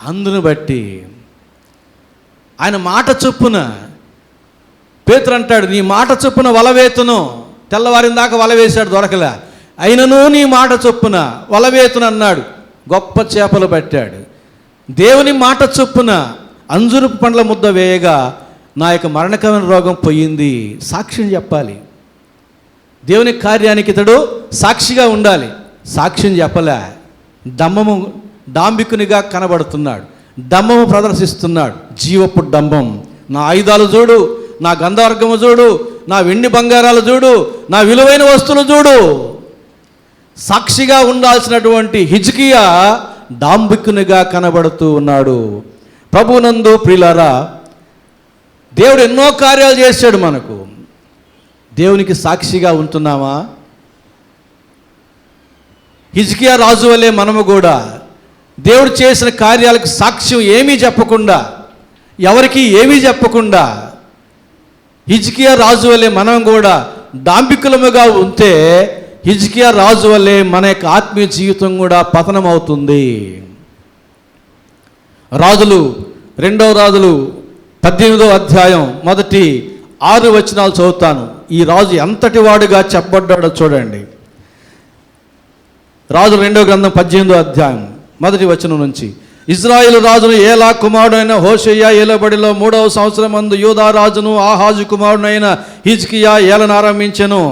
అందును బట్టి ఆయన మాట చొప్పున, పేతురు అంటాడు, నీ మాట చొప్పున వలవేతును. తెల్లవారిన దాకా వల వేశాడు, దొరకలే. అయినను నీ మాట చొప్పున వలవేతును అన్నాడు, గొప్ప చేపలు పట్టాడు. దేవుని మాట చొప్పున అంజూరు పండ్ల ముద్ద వేయగా నా యొక్క మరణకరమైన రోగం పోయింది. సాక్ష్యం చెప్పాలి. దేవుని కార్యానికి ఇతడు సాక్షిగా ఉండాలి. సాక్ష్యం చెప్పలే. డాంబికునిగా కనబడుతున్నాడు, డంబము ప్రదర్శిస్తున్నాడు. జీవపు డంబం. నా ఆయుధాలు చూడు, నా గంధవర్గము చూడు, నా వెండి బంగారాలు చూడు, నా విలువైన వస్తువులు చూడు. సాక్షిగా ఉండాల్సినటువంటి హిజ్కియా డాంబికునిగా కనబడుతూ ఉన్నాడు. ప్రభునందు ప్రియులారా, దేవుడు ఎన్నో కార్యాలు చేశాడు మనకు. దేవునికి సాక్షిగా ఉంటున్నామా? హిజ్కియా రాజు వలె మనము కూడా దేవుడు చేసిన కార్యాలకు సాక్ష్యం ఏమీ చెప్పకుండా, ఎవరికి ఏమీ చెప్పకుండా హిజ్కియా రాజు వలె మనం కూడా డాంబికులముగా ఉంటే హిజ్కియా రాజు వలె మన యొక్క ఆత్మీయ జీవితం కూడా పతనం అవుతుంది. రాజులు 2వ రాజులు 18వ అధ్యాయం మొదటి 6 వచనాలు చదువుతాను. ఈ రాజు ఎంతటి వాడుగా చెప్పబడ్డాడో చూడండి. రాజు 2వ గ్రంథం 18వ అధ్యాయం మొదటి వచనం నుంచి. ఇజ్రాయేలు రాజును ఏలా కుమారుడైన హోషేయ ఏలబడిలో 3వ సంవత్సరం మందు యూదా రాజును ఆహాజు కుమారుడైన హిజ్కియా ఏలనారంభించెను.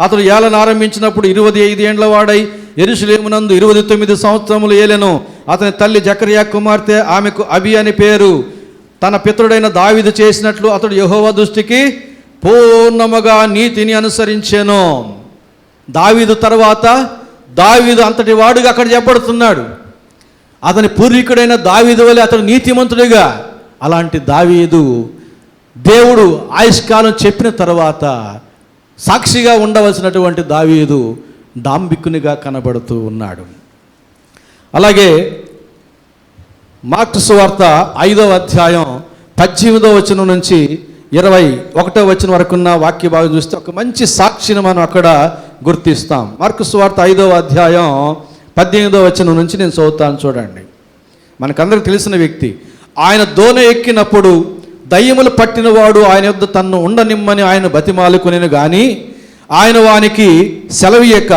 అతడు ఏలనారంభించినప్పుడు 25 ఏండ్ల వాడై యెరూషలేమునందు 29 సంవత్సరములు ఏలెను. అతని తల్లి జకరియా కుమార్తె, ఆమెకు అబి అని పేరు. తన పితరుడైన దావీదు చేసినట్లు అతడు యెహోవా దృష్టికి పూర్ణముగా నీతిని అనుసరించెను. దావీదు తర్వాత దావీదు అంతటి వాడుగా అక్కడ చెప్పబడుతున్నాడు. అతని పూర్వీకుడైన దావీదు వలె అతడు నీతిమంతుడిగా. అలాంటి దావీదు దేవుడు ఆయుష్కాలం చెప్పిన తర్వాత సాక్షిగా ఉండవలసినటువంటి దావీదు డాంబికునిగా కనబడుతూ ఉన్నాడు. అలాగే మార్కు సువార్త 5వ అధ్యాయం 18వ వచనం నుంచి 21వ వచనం వరకున్న వాక్య భాగం చూస్తే ఒక మంచి సాక్షిని మనం అక్కడ గుర్తిస్తాం. మార్కు సువార్త 5వ అధ్యాయం 18వ వచనం నుంచి నేను చదువుతాను చూడండి. మనకందరికి తెలిసిన వ్యక్తి. ఆయన దోణి ఎక్కినప్పుడు దయ్యములు పట్టినవాడు ఆయన యొద్ద తన్ను ఉండనిమ్మని ఆయన బతిమాలుకునేను కానీ ఆయన వానికి సెలవీయక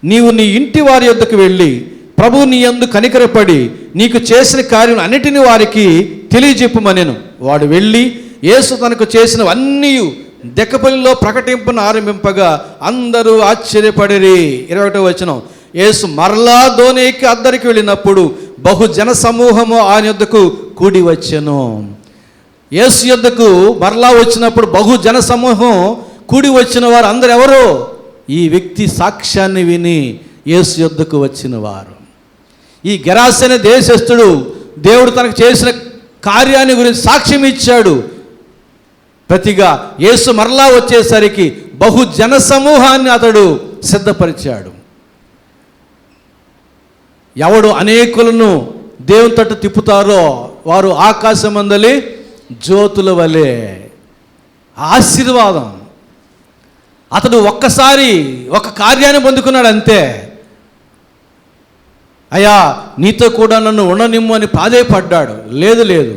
నీవు నీ ఇంటి వారి యొద్దకు వెళ్ళి ప్రభువు నీ యందు కనికరపడి నీకు చేసిన కార్యం అన్నిటిని వారికి తెలియజెప్పుమనెను. వాడు వెళ్ళి యేసు తనకు చేసినవన్నీ దెక్కపల్లిలో ప్రకటింపును ఆరంభింపగా అందరూ ఆశ్చర్యపడిరి. 21వ వచనం. యేసు మరలా దోణికి అద్దరికి వెళ్ళినప్పుడు బహుజన సమూహము ఆయన యొద్దకు కూడి వచ్చెను. యేసు యొద్దకు మరలా వచ్చినప్పుడు బహుజన సమూహం కూడి వచ్చిన వారు అందరు ఎవరు? ఈ వ్యక్తి సాక్ష్యాన్ని విని యేసు యొద్దకు వచ్చిన వారు. ఈ గెరాసెన దేశస్థుడు దేవుడు తనకు చేసిన కార్యాన్ని గురించి సాక్ష్యం ఇచ్చాడు. ప్రతిగా యేసు మరలా వచ్చేసరికి బహుజన సమూహాన్ని అతడు సిద్ధపరిచాడు. ఎవడు అనేకులను దేవుని తట్టు తిప్పుతారో వారు ఆకాశమందలి జ్యోతుల వలె. ఆశీర్వాదం. అతడు ఒక్కసారి ఒక కార్యాన్ని పొందుకున్నాడు అంతే. అయ్యా నీతో కూడా నన్ను ఉండనిమ్ము అని ప్రాధేయపడ్డాడు. లేదు లేదు,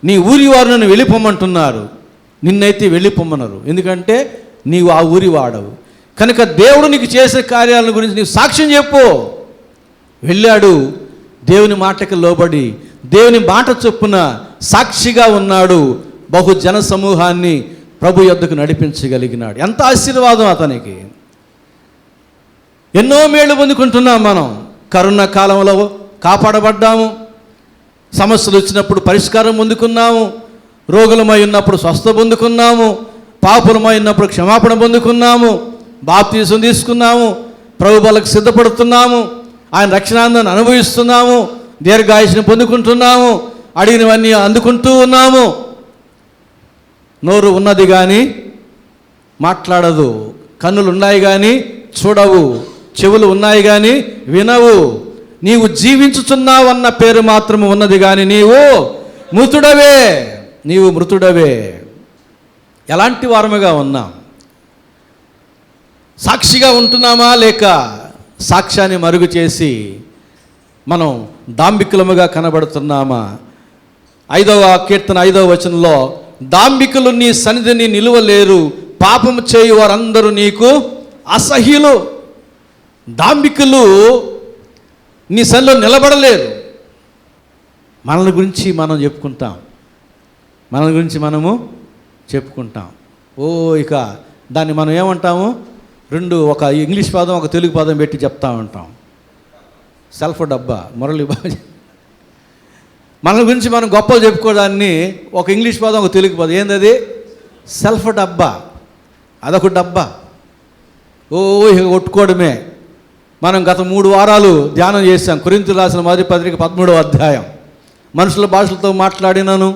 నీ ఊరి వారు నన్ను వెళ్ళిపోమంటున్నారు, నిన్నైతే వెళ్ళిపోమన్నారు. ఎందుకంటే నీవు ఆ ఊరి వాడవు కనుక దేవుడు నీకు చేసే కార్యాల గురించి నీవు సాక్ష్యం చెప్పు. వెళ్ళాడు. దేవుని మాటకు లోబడి దేవుని మాట చొప్పున సాక్షిగా ఉన్నాడు. బహుజన సమూహాన్ని ప్రభు యొద్దకు నడిపించగలిగినాడు. ఎంత ఆశీర్వాదం అతనికి. ఎన్నో మేళ్ళు పొందుకుంటున్నాం మనం. కరోనా కాలంలో కాపాడబడ్డాము. సమస్యలు వచ్చినప్పుడు పరిష్కారం పొందుకున్నాము. రోగులమై ఉన్నప్పుడు స్వస్థ పొందుకున్నాము. పాపులమై ఉన్నప్పుడు క్షమాపణ పొందుకున్నాము. బాప్తీసం తీసుకున్నాము. ప్రభు బలకు సిద్ధపడుతున్నాము. ఆయన రక్షణాన్ని అనుభవిస్తున్నాము. దీర్ఘాయుష్ని పొందుకుంటున్నాము. అడిగినవన్నీ అందుకుంటూ ఉన్నాము. నోరు ఉన్నది కానీ మాట్లాడదు, కన్నులు ఉన్నాయి కానీ చూడవు, చెవులు ఉన్నాయి కానీ వినవు. నీవు జీవించుచున్నావు అన్న పేరు మాత్రము ఉన్నది కానీ నీవు మృతుడవే. నీవు మృతుడవే. ఎలాంటి వారముగా ఉన్నాం? సాక్షిగా ఉంటున్నామా లేక సాక్ష్యాన్ని మరుగు చేసి మనం డాంబికులముగా కనబడుతున్నామా? 5వ కీర్తన 5వ వచనంలో డాంబికులు నీ సన్నిధిని నిలువలేరు, పాపము చేయు వారందరూ నీకు అసహ్యులు. డాంబికులు నీ సన్నిధిలో నిలబడలేరు. మనల గురించి మనం చెప్పుకుంటాం. మన గురించి మనము చెప్పుకుంటాం. ఇక దాన్ని మనం ఏమంటాము? రెండు, ఒక ఇంగ్లీష్ పదం ఒక తెలుగు పదం పెట్టి చెప్తా ఉంటాం. సెల్ఫ్ డబ్బా. మురళి బాజీ మన గురించి మనం గొప్పలు చెప్పుకోవడాన్ని ఒక ఇంగ్లీష్ పదం ఒక తెలుగు పదం. ఏందది? సెల్ఫ్ డబ్బా. అదొక డబ్బా. ఇక కొట్టుకోవడమే. మనం గత 3 వారాలు ధ్యానం చేశాం. కొరింథీయులకు రాసిన మొదటి పత్రిక 13వ అధ్యాయం. మనుషుల భాషలతో మాట్లాడినాను,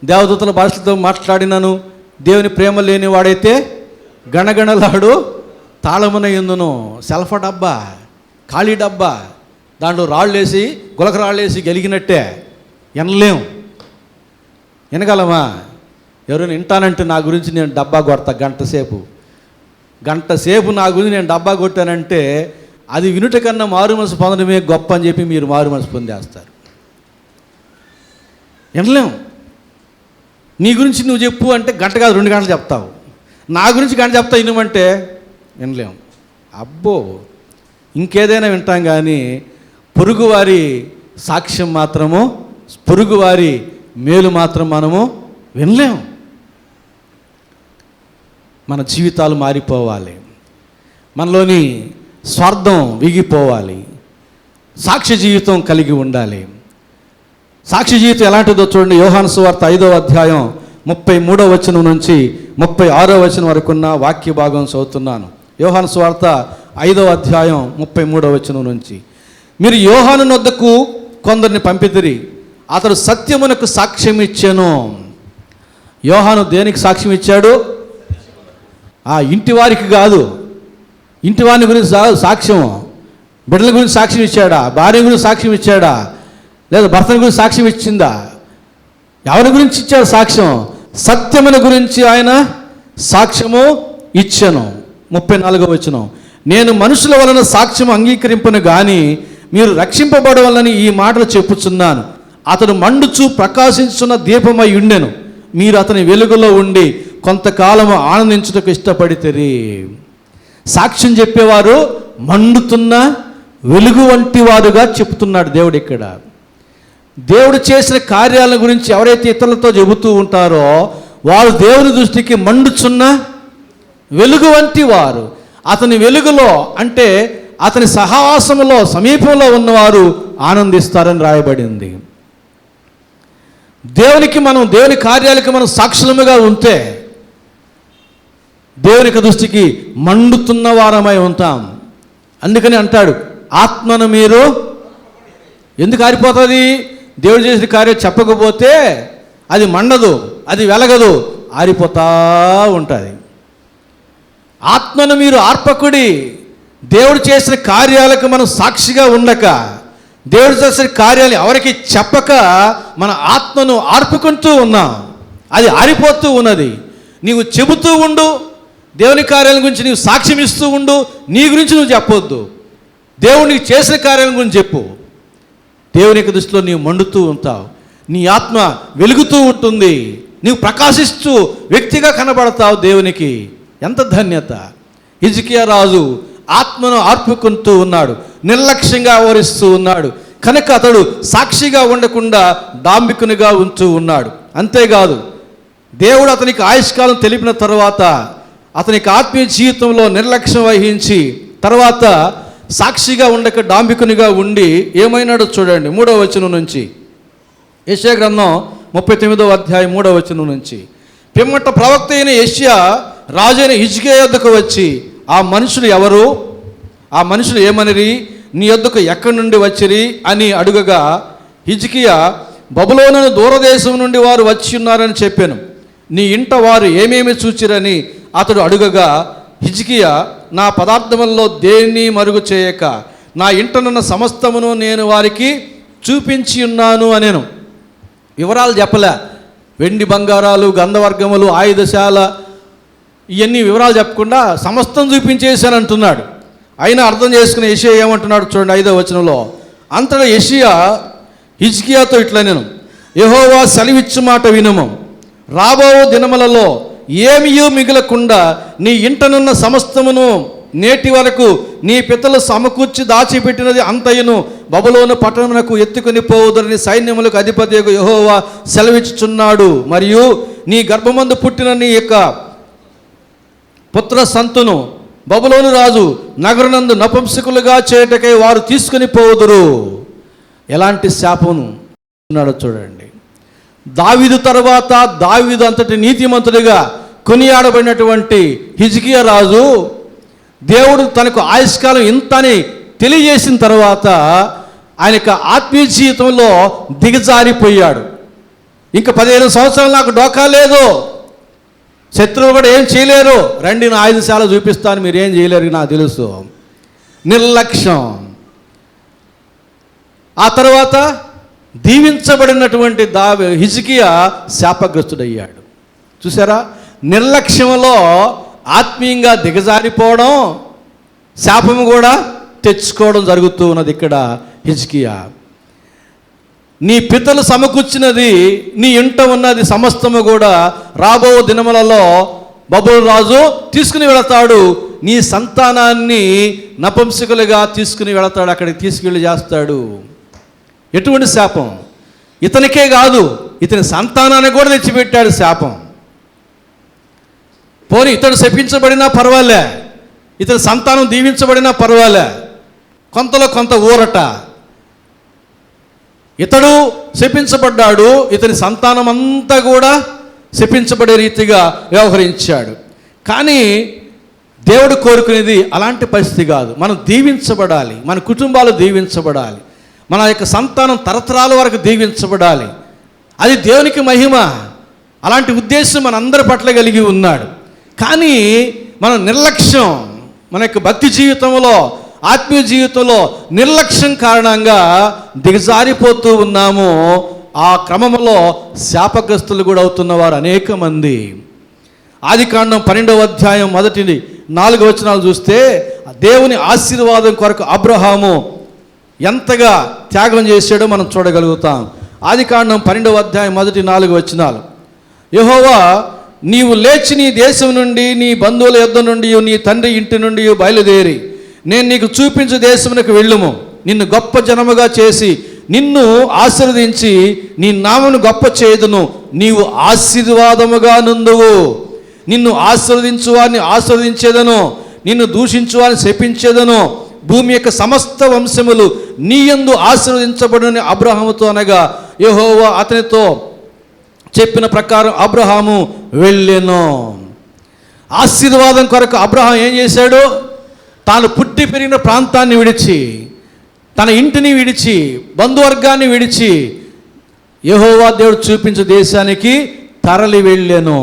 దేవదూతల భాషలతో మాట్లాడినాను, దేవుని ప్రేమ లేని వాడైతే గణగణలాడు తాళమున ఎందును. సెల్ఫ్ డబ్బా, ఖాళీ డబ్బా. దాంట్లో రాళ్ళేసి గులక రాళ్ళేసి గెలిగినట్టే. వినలేం. వినగలమా? ఎవరైనా వింటానంటే నా గురించి నేను డబ్బా కొడతా గంట సేపు నా గురించి నేను డబ్బా కొట్టానంటే అది వినుట కన్నా మారు మనసు పొందడమే గొప్ప అని చెప్పి మీరు మారు మనసు పొందేస్తారు. వినలేం. నీ గురించి నువ్వు చెప్పు అంటే గంట కాదు 2 గంటలు చెప్తావు. నా గురించి గంట చెప్తా వినమంటే వినలేం. అబ్బో, ఇంకేదైనా వింటాం కానీ పొరుగువారి సాక్ష్యం మాత్రము, పొరుగువారి మేలు మాత్రం మనము వినలేం. మన జీవితాలు మారిపోవాలి. మనలోని స్వార్థం విగిపోవాలి. సాక్ష్య జీవితం కలిగి ఉండాలి. సాక్ష్య జీవితం ఎలాంటిదో చూడండి. యోహాను సువార్త 5వ అధ్యాయం 33వ వచనం నుంచి 36వ వచనం వరకు ఉన్న వాక్య భాగం చదువుతున్నాను. యోహాను సువార్త 5వ అధ్యాయం 33వ వచనం నుంచి. మీరు యోహాను నొద్దకు కొందరిని పంపితిరి, అతడు సత్యమునకు సాక్ష్యం ఇచ్చాను. యోహాను దేనికి సాక్ష్యం ఇచ్చాడు? ఇంటి వారికి కాదు. ఇంటి వారిని గురించి సాక్ష్యం, బిడ్డల గురించి సాక్ష్యం ఇచ్చాడా? భార్య గురించి సాక్ష్యం ఇచ్చాడా? లేదా భర్తల గురించి సాక్ష్యం ఇచ్చిందా? ఎవరి గురించి ఇచ్చాడు సాక్ష్యం? సత్యముల గురించి ఆయన సాక్ష్యము ఇచ్చాను. 34వ వచనం. నేను మనుషుల వలన సాక్ష్యం అంగీకరింపను కానీ మీరు రక్షింపబడవలని ఈ మాటలు చెప్పుచున్నాను. అతడు మండుచు ప్రకాశించున్న దీపమై ఉండెను. మీరు అతని వెలుగులో ఉండి కొంతకాలము ఆనందించుటకు ఇష్టపడితిరి. సాక్ష్యం చెప్పేవారు మండుతున్న వెలుగు వంటి వారుగా చెప్తున్నాడు దేవుడు ఇక్కడ. దేవుడు చేసిన కార్యాల గురించి ఎవరైతే ఇతరులతో చెబుతూ ఉంటారో వారు దేవుని దృష్టికి మండుచున్న వెలుగు వంటి వారు. అతని వెలుగులో అంటే అతని సహవాసములో సమీపంలో ఉన్నవారు ఆనందిస్తారని రాయబడింది. దేవుని కార్యాలకి మనం సాక్షులముగా ఉంటే దేవునికి దృష్టికి మండుతున్న వారమై ఉంటాం. అందుకని అంటాడు, ఆత్మను మీరు ఎందుకు ఆరిపోతుంది? దేవుడు చేసిన కార్యం చెప్పకపోతే అది మండదు, అది వెలగదు, ఆరిపోతా ఉంటుంది. ఆత్మను మీరు ఆర్పకుడి. దేవుడు చేసిన కార్యాలకు మనం సాక్షిగా ఉండక, దేవుడు చేసిన కార్యాలు ఎవరికి చెప్పక మన ఆత్మను ఆర్పుకుంటూ ఉన్నాం. అది ఆరిపోతూ ఉన్నది. నీవు చెబుతూ ఉండు, దేవుని కార్యాల గురించి నీవు సాక్ష్యం ఇస్తూ ఉండు. నీ గురించి నువ్వు చెప్పొద్దు, దేవుడు నీకు చేసిన కార్యాల గురించి చెప్పు. దేవుని యొక్క దృష్టిలో నీవు మండుతూ ఉంటావు, నీ ఆత్మ వెలుగుతూ ఉంటుంది, నీవు ప్రకాశిస్తూ వ్యక్తిగా కనబడతావు దేవునికి. ఎంత ధన్యత! హిజ్కియా రాజు ఆత్మను ఆర్పుకుంటూ ఉన్నాడు, నిర్లక్ష్యంగా వ్యవహరిస్తూ ఉన్నాడు కనుక అతడు సాక్షిగా ఉండకుండా డాంబికునిగా ఉంటూ ఉన్నాడు. అంతేకాదు, దేవుడు అతనికి ఆయుష్కాలం తెలిపిన తర్వాత అతనికి ఆత్మీయ జీవితంలో నిర్లక్ష్యం వహించి తర్వాత సాక్షిగా ఉండక డాంబికునిగా ఉండి ఏమైనాడో చూడండి. 3వ వచనం నుంచి, యెషయా గ్రంథం 39వ అధ్యాయం 3వ వచనం నుంచి. పిమ్మట ప్రవక్త అయిన యెషయా రాజైన హిజ్కియా యొద్దకు వచ్చి, ఆ మనుషులు ఎవరు? ఆ మనుషులు ఏమనిరి? నీ యొద్దకు ఎక్కడి నుండి వచ్చిరి అని అడుగగా, హిజ్కియా బబులోను దూరదేశం నుండి వారు వచ్చి ఉన్నారని చెప్పాను. నీ ఇంట వారు ఏమేమి చూచిరని అతడు అడుగగా, హిజ్కియా, నా పదార్థములలో దేన్ని మరుగు చేయక నా ఇంటనున్న సమస్తమును నేను వారికి చూపించి ఉన్నాను అనేను. వివరాలు చెప్పలే. వెండి బంగారాలు, గంధవర్గములు, ఆయుధశాల, ఇవన్నీ వివరాలు చెప్పకుండా సమస్తం చూపించేశాను అంటున్నాడు. అయినా అర్థం చేసుకునే యెషయా ఏమంటున్నాడు చూడండి 5వ వచనంలో. అంతటా యెషయా హిజ్కియాతో ఇట్లా నేను, యెహోవా సెలవిచ్చు మాట వినుము. రాబో దినములలో ఏమీ మిగలకుండా నీ ఇంటనున్న సమస్తమును నేటి వరకు నీ పితలు సమకూర్చి దాచిపెట్టినది అంతయును బబులోను పట్టణమునకు ఎత్తుకొని పోవుదరని సైన్యములకు అధిపతి యెహోవా సెలవిచ్చుచున్నాడు. మరియు నీ గర్భమందు పుట్టిన నీ యొక్క పుత్ర సంతును బబులోను రాజు నగరనందు నపుంసకులుగా చేయటకై వారు తీసుకుని పోవుదురు. ఎలాంటి శాపమును ఉన్నాడో చూడండి. దావీదు తర్వాత దావీదు అంతటి నీతిమంతుడిగా కొనియాడబడినటువంటి హిజ్కియా రాజు దేవుడు తనకు ఆయుష్కాలం ఇంతని తెలియజేసిన తర్వాత ఆయన యొక్క ఆత్మీయ జీవితంలో దిగజారిపోయాడు. ఇంకా 15 సంవత్సరాలు నాకు డోకా లేదు, శత్రువులు కూడా ఏం చేయలేరు, రండి నా ఆయుధశాల చూపిస్తాను, మీరు ఏం చేయలేరు నాకు తెలుసు. నిర్లక్ష్యం. ఆ తర్వాత దీవించబడినటువంటి హిజ్కియా శాపగ్రస్తుడయ్యాడు. చూసారా, నిర్లక్ష్యంలో ఆత్మీయంగా దిగజారిపోవడం, శాపము కూడా తెచ్చుకోవడం జరుగుతూ ఉన్నది ఇక్కడ హిజ్కియా. నీ పితలు సమకూర్చినది నీ ఇంట ఉన్నది సమస్తము కూడా రాబో దినములలో బబులు రాజు తీసుకుని వెళతాడు. నీ సంతానాన్ని నపుంసకులుగా తీసుకుని వెళతాడు, అక్కడికి తీసుకెళ్ళి చేస్తాడు. ఎటువంటి శాపం! ఇతనికే కాదు, ఇతని సంతానాన్ని కూడా తెచ్చిపెట్టాడు శాపం. పోనీ ఇతడు శపించబడినా పర్వాలే, ఇతని సంతానం దీవించబడినా పర్వాలే, కొంతలో కొంత ఊరట. ఇతడు శపించబడ్డాడు, ఇతని సంతానం అంతా కూడా శపించబడే రీతిగా వ్యవహరించాడు. కానీ దేవుడు కోరుకునేది అలాంటి పరిస్థితి కాదు. మనం దీవించబడాలి, మన కుటుంబాలు దీవించబడాలి, మన యొక్క సంతానం తరతరాల వరకు దీవించబడాలి. అది దేవునికి మహిమ. అలాంటి ఉద్దేశం మనందరి పట్ల కలిగి ఉన్నాడు. కానీ మన నిర్లక్ష్యం, మన యొక్క భక్తి జీవితంలో, ఆత్మీయ జీవితంలో నిర్లక్ష్యం కారణంగా దిగజారిపోతూ ఉన్నాము. ఆ క్రమంలో శాపగ్రస్తులు కూడా అవుతున్నవారు అనేక మంది. ఆదికాండం 12వ అధ్యాయం 1-4 వచనాలు చూస్తే దేవుని ఆశీర్వాదం కొరకు అబ్రహాము ఎంతగా త్యాగం చేశాడో మనం చూడగలుగుతాం. ఆదికాండం 12వ అధ్యాయం 1-4 వచనాలు. యెహోవా, నీవు లేచి నీ దేశం నుండి, నీ బంధువుల యొద్ద నుండి, నీ తండ్రి ఇంటి నుండి బయలుదేరి నేను నీకు చూపించు దేశమునకు వెళ్ళుము, నిన్ను గొప్ప జనముగా చేసి నిన్ను ఆశీర్వదించి నీ నామమును గొప్ప చేయుదును, నీవు ఆశీర్వాదముగా నుందువు. నిన్ను ఆశీర్వదించు వారిని ఆశీర్వదించేదను, నిన్ను దూషించు వారిని శపించేదను. భూమి యొక్క సమస్త వంశములు నీ యందు ఆశీర్వదించబడునని అబ్రహాముతో అనగా యెహోవా అతనితో చెప్పిన ప్రకారం అబ్రహాము వెళ్ళెను. ఆశీర్వాదం కొరకు అబ్రహాం ఏం చేశాడు? తాను పుట్టి పెరిగిన ప్రాంతాన్ని విడిచి, తన ఇంటిని విడిచి, బంధువర్గాన్ని విడిచి యెహోవా దేవుడు చూపించే దేశానికి తరలి వెళ్ళెను.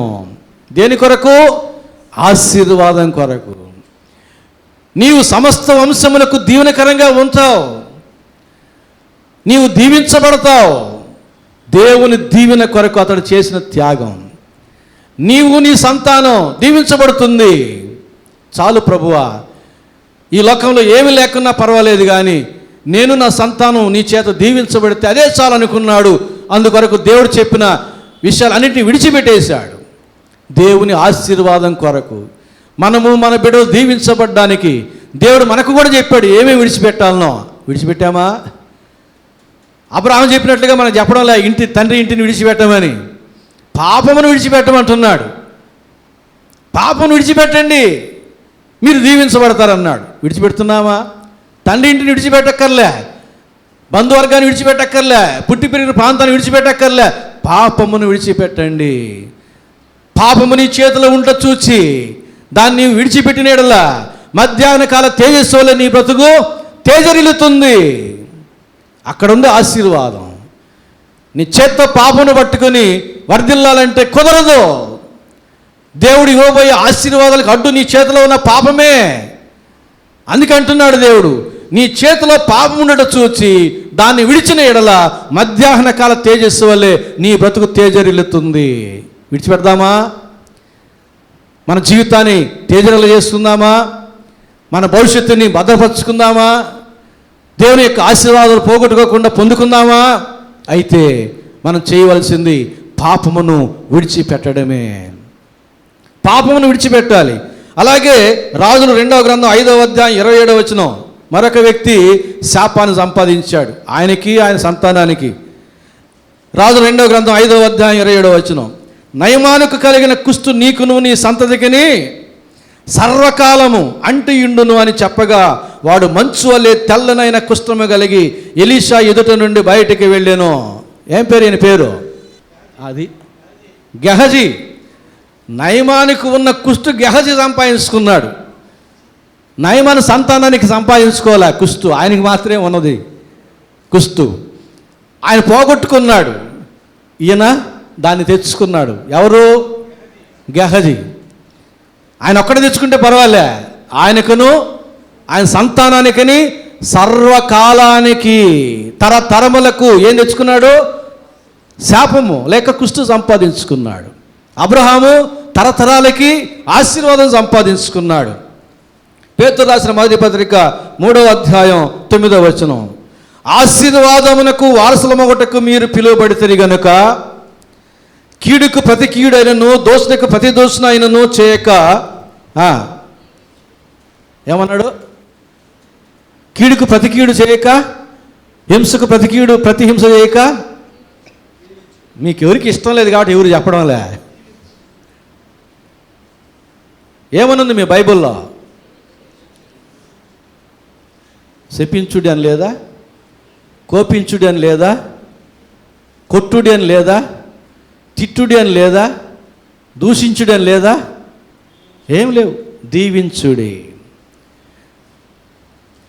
దేని కొరకు? ఆశీర్వాదం కొరకు. నీవు సమస్త వంశములకు దీవెనకరంగా ఉంటావు, నీవు దీవించబడతావు. దేవుని దీవెన కొరకు అతడు చేసిన త్యాగం. నీవు నీ సంతానం దీవించబడుతుంది. చాలు ప్రభువా, ఈ లోకంలో ఏమి లేకున్నా పర్వాలేదు, కానీ నేను నా సంతానం నీ చేత దీవించబడితే అదే చాలు అనుకున్నాడు. అందుకొరకు దేవుడు చెప్పిన విషయాలన్నింటినీ విడిచిపెట్టేశాడు దేవుని ఆశీర్వాదం కొరకు. మనము మన బిడ్డలు దీవించబడ్డానికి దేవుడు మనకు కూడా చెప్పాడు ఏమేమి విడిచిపెట్టాలనో. విడిచిపెట్టామా? అబ్రహాము చెప్పినట్లుగా మనం చెప్పడంలే తండ్రి ఇంటిని విడిచిపెట్టమని. పాపమును విడిచిపెట్టమంటున్నాడు. పాపమును విడిచిపెట్టండి, మీరు దీవించబడతారన్నాడు. విడిచిపెడుతున్నామా? తండ్రి ఇంటిని విడిచిపెట్టక్కర్లే, బంధువర్గాన్ని విడిచిపెట్టక్కర్లే, పుట్టి పెరిగిన ప్రాంతాన్ని విడిచిపెట్టక్కర్లే. పాపమును విడిచిపెట్టండి. పాపము నీ చేతిలో ఉంట చూచి దాన్ని విడిచిపెట్టిన యెడల మధ్యాహ్న కాల తేజస్సు వల్ల నీ బ్రతుకు తేజరిల్లుతుంది. అక్కడుంది ఆశీర్వాదం. నీ చేత్తో పాపమును పట్టుకొని వర్ధిల్లాలంటే కుదరదు. దేవుడు ఇవ్వబోయే ఆశీర్వాదాలకు అడ్డు నీ చేతిలో ఉన్న పాపమే. అందుకంటున్నాడు దేవుడు, నీ చేతిలో పాపం ఉండటం చూచి దాన్ని విడిచిన యెడల మధ్యాహ్న కాల తేజస్సు వల్లే నీ బ్రతుకు తేజరిల్లుతుంది. విడిచిపెడదామా? మన జీవితాన్ని తేజరిల్ల చేస్తుందామా? మన భవిష్యత్తుని భద్రపరుచుకుందామా? దేవుని యొక్క ఆశీర్వాదాలు పోగొట్టుకోకుండా పొందుకుందామా? అయితే మనం చేయవలసింది పాపమును విడిచిపెట్టడమే. పాపమును విడిచిపెట్టాలి. అలాగే రాజుల 2వ గ్రంథం 5వ అధ్యాయం 27వ వచనం, మరొక వ్యక్తి శాపాన్ని సంపాదించాడు ఆయనకి, ఆయన సంతానానికి. రాజుల 2వ గ్రంథం 5వ అధ్యాయం 27వ వచనం, నయమానుకు కలిగిన కుష్టు నీకును నీ సంతతికిని సర్వకాలము అంటియుండును అని చెప్పగా వాడు మంచు వలె తెల్లనైన కుష్ఠము కలిగి ఎలీషా ఎదుట నుండి బయటికి వెళ్ళాను. ఏం పేరు ఈయన పేరు? అది గెహజీ. నయమానికి ఉన్న కుష్టు గెహజీ సంపాదించుకున్నాడు. నయమాను సంతానానికి సంపాదించుకోలే కుష్టు, ఆయనకి మాత్రమే ఉన్నది కుష్టు. ఆయన పోగొట్టుకున్నాడు, ఈయన దాన్ని తెచ్చుకున్నాడు. ఎవరు? గెహజీ. ఆయన ఒక్కడే తెచ్చుకుంటే పర్వాలే, ఆయనకును ఆయన సంతానానికని సర్వకాలానికి తరతరములకు ఏం తెచ్చుకున్నాడు? శాపము లేక కుష్టు సంపాదించుకున్నాడు. అబ్రహాము తరతరాలకి ఆశీర్వాదం సంపాదించుకున్నాడు. పేతురు రాసిన మొదటి పత్రిక 3వ అధ్యాయం 9వ వచనం, ఆశీర్వాదమునకు వారసులమొకటకు మీరు పిలువబడితే గనుక కీడుకు ప్రతి కీడైనను దోషణకు ప్రతి దోషణ అయినను చేయక, ఏమన్నాడు? కీడుకు ప్రతి కీడు చేయక, హింసకు ప్రతి కీడు ప్రతి హింస చేయక. మీకు ఎవరికి ఇష్టం లేదు కాబట్టి ఎవరు చెప్పడంలే. ఏమనుంది మీ బైబిల్లో? శపించుడి అని లేదా? కోపించుడి అని లేదా? కొట్టుడి అని లేదా? తిట్టుడి అని లేదా? దూషించుడి అని లేదా? ఏం లేవు. దీవించుడి.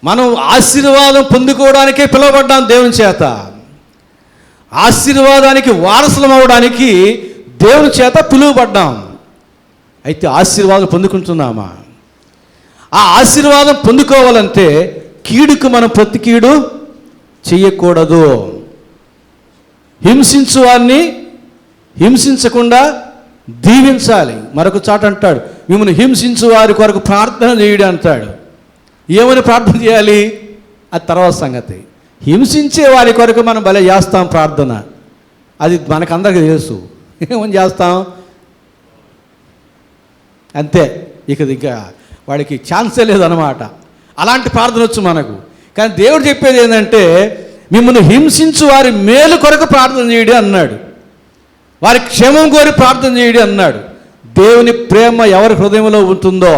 మనం ఆశీర్వాదం పొందుకోవడానికే పిలువబడ్డాం దేవుని చేత. ఆశీర్వాదానికి వారసులం అవడానికి దేవుని చేత పిలువబడ్డాం. అయితే ఆశీర్వాదం పొందుకుంటున్నామా? ఆ ఆశీర్వాదం పొందుకోవాలంటే కీడుకు మనం ప్రతి కీడు చెయ్యకూడదు. హింసించు వారిని హింసించకుండా దీవించాలి. మరొక చాట అంటాడు, మిమ్మల్ని హింసించు వారి కొరకు ప్రార్థన చేయడం అంటాడు. ఏమని ప్రార్థన చేయాలి? అది తర్వాత సంగతి. హింసించే వారి కొరకు మనం భలే చేస్తాం ప్రార్థన, అది మనకందరికీ తెలుసు. ఏమని చేస్తాం? అంతే, ఇక వాడికి ఛాన్సే లేదన్నమాట. అలాంటి ప్రార్థన వచ్చు మనకు. కానీ దేవుడు చెప్పేది ఏంటంటే మిమ్మల్ని హింసించు వారి మేలు కొరకు ప్రార్థన చేయడి అన్నాడు. వారి క్షేమం కోరి ప్రార్థన చేయడి అన్నాడు. దేవుని ప్రేమ ఎవరి హృదయంలో ఉంటుందో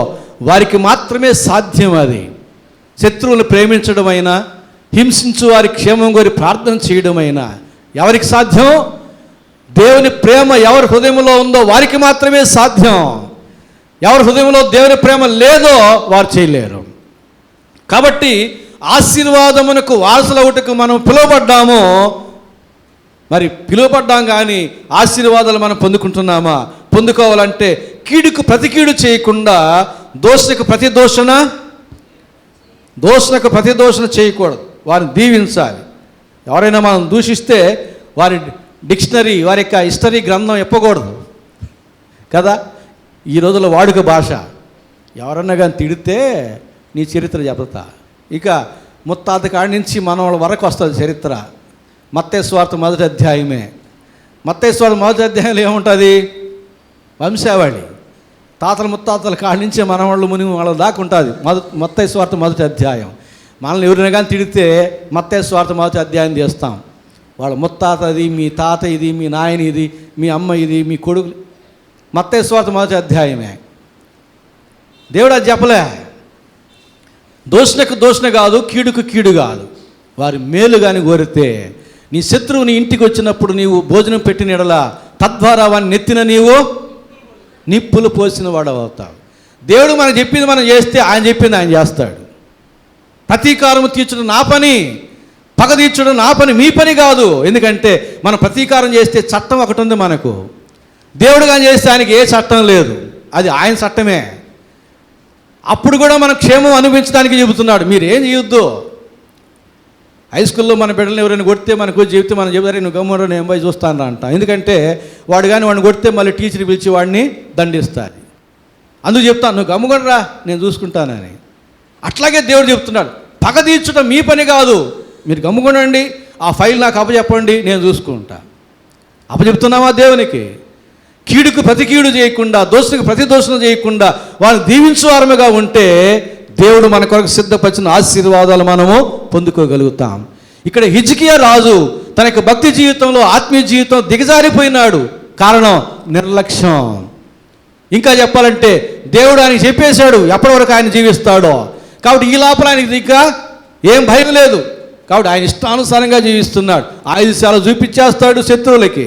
వారికి మాత్రమే సాధ్యం. అది శత్రువులు ప్రేమించడమైనా హింసించు వారి క్షేమం కోరి ప్రార్థన చేయడమైనా ఎవరికి సాధ్యం? దేవుని ప్రేమ ఎవరి హృదయంలో ఉందో వారికి మాత్రమే సాధ్యం. ఎవరి హృదయంలో దేవుని ప్రేమ లేదో వారు చేయలేరు. కాబట్టి ఆశీర్వాదమునకు వారసులవుటకు మనం పిలువబడ్డాము. మరి పిలువబడ్డాం కానీ ఆశీర్వాదాలు మనం పొందుకుంటున్నామా? పొందుకోవాలంటే కీడుకు ప్రతి కీడు చేయకుండా దోషణకు ప్రతి దోషణ చేయకూడదు. వారిని దీవించాలి. ఎవరైనా మనం దూషిస్తే వారి డిక్షనరీ, వారి యొక్క హిస్టరీ గ్రంథం చెప్పకూడదు కదా. ఈ రోజుల్లో వాడుక భాష. ఎవరన్నా కానీ తిడితే నీ చరిత్ర చెబుతా. ఇక ముత్తాత కాడి నుంచి మనవాళ్ళ వరకు వస్తుంది చరిత్ర. మత్తయి సువార్త మొదటి అధ్యాయమే. మత్తయి సువార్త మొదటి అధ్యాయంలో ఏముంటుంది? వంశావళి. తాతల ముత్తాతల కాడి నుంచి మనవాళ్ళు ముని వాళ్ళ దాకా ఉంటుంది మత్తయి సువార్త మొదటి అధ్యాయం. మనల్ని ఎవరైనా కానీ తిడితే మత్తయి సువార్త మొదటి అధ్యాయం చేస్తాం. వాళ్ళ ముత్తాత ఇది, మీ తాత ఇది, మీ నాయన ఇది, మీ అమ్మ ఇది, మీ కొడుకు. మత్తయి సువార్త మొదటి అధ్యాయమే. దేవుడు అది చెప్పలే. దోషణకు దోషణ కాదు, కీడుకు కీడు కాదు. వారి మేలు కానీ కోరితే నీ శత్రువు నీ ఇంటికి వచ్చినప్పుడు నీవు భోజనం పెట్టిన ఎడల తద్వారా వాడిని నెత్తిన నీవు నిప్పులు పోసిన వాడు అవుతావు. దేవుడు మనకు చెప్పింది మనం చేస్తే ఆయన చెప్పింది ఆయన చేస్తాడు. ప్రతీకారం తీర్చడం నా పని, పగ తీర్చడం నా పని, మీ పని కాదు. ఎందుకంటే మనం ప్రతీకారం చేస్తే చట్టం ఒకటి ఉంది మనకు. దేవుడు కానీ చేస్తే ఆయనకి ఏ చట్టం లేదు, అది ఆయన చట్టమే. అప్పుడు కూడా మనం క్షేమం అనుభవించడానికి చెబుతున్నాడు. మీరు ఏం చేయొద్దు. హై స్కూల్లో మన బిడ్డలను ఎవరైనా కొడితే మనకు చెబితే మనం చెబుతారే నువ్వు గమ్మున నేను పోయి చూస్తాను అంట. ఎందుకంటే వాడిని కొడితే మళ్ళీ టీచర్ పిలిచి వాడిని దండిస్తారు. అందుకు చెప్తాను నువ్వు గమ్ముగొనరా నేను చూసుకుంటానని. అట్లాగే దేవుడు చెప్తున్నాడు పగ తీర్చడం మీ పని కాదు, మీరు గమ్ముకొనండి, ఆ ఫైల్ నాకు అప్పచెప్పండి, నేను చూసుకుంటా. అప్పచెప్తున్నావా దేవునికి? కీడుకు ప్రతి కీడు చేయకుండా, దోషులకు ప్రతి దోషణ చేయకుండా వారిని దీవించువారముగా ఉంటే దేవుడు మన కొరకు సిద్ధపరిచిన ఆశీర్వాదాలు మనము పొందుకోగలుగుతాం. ఇక్కడ హిజ్కియా రాజు తన యొక్క భక్తి జీవితంలో, ఆత్మీయ జీవితం దిగజారిపోయినాడు. కారణం నిర్లక్ష్యం. ఇంకా చెప్పాలంటే దేవుడు ఆయనకి చెప్పేశాడు ఎప్పటి వరకు ఆయన జీవిస్తాడో. కాబట్టి ఈ లోపల ఆయనకి ఇంకా ఏం భయం లేదు. కాబట్టి ఆయన ఇష్టానుసారంగా జీవిస్తున్నాడు. ఆయుధాలు చూపించేస్తాడు శత్రువులకి,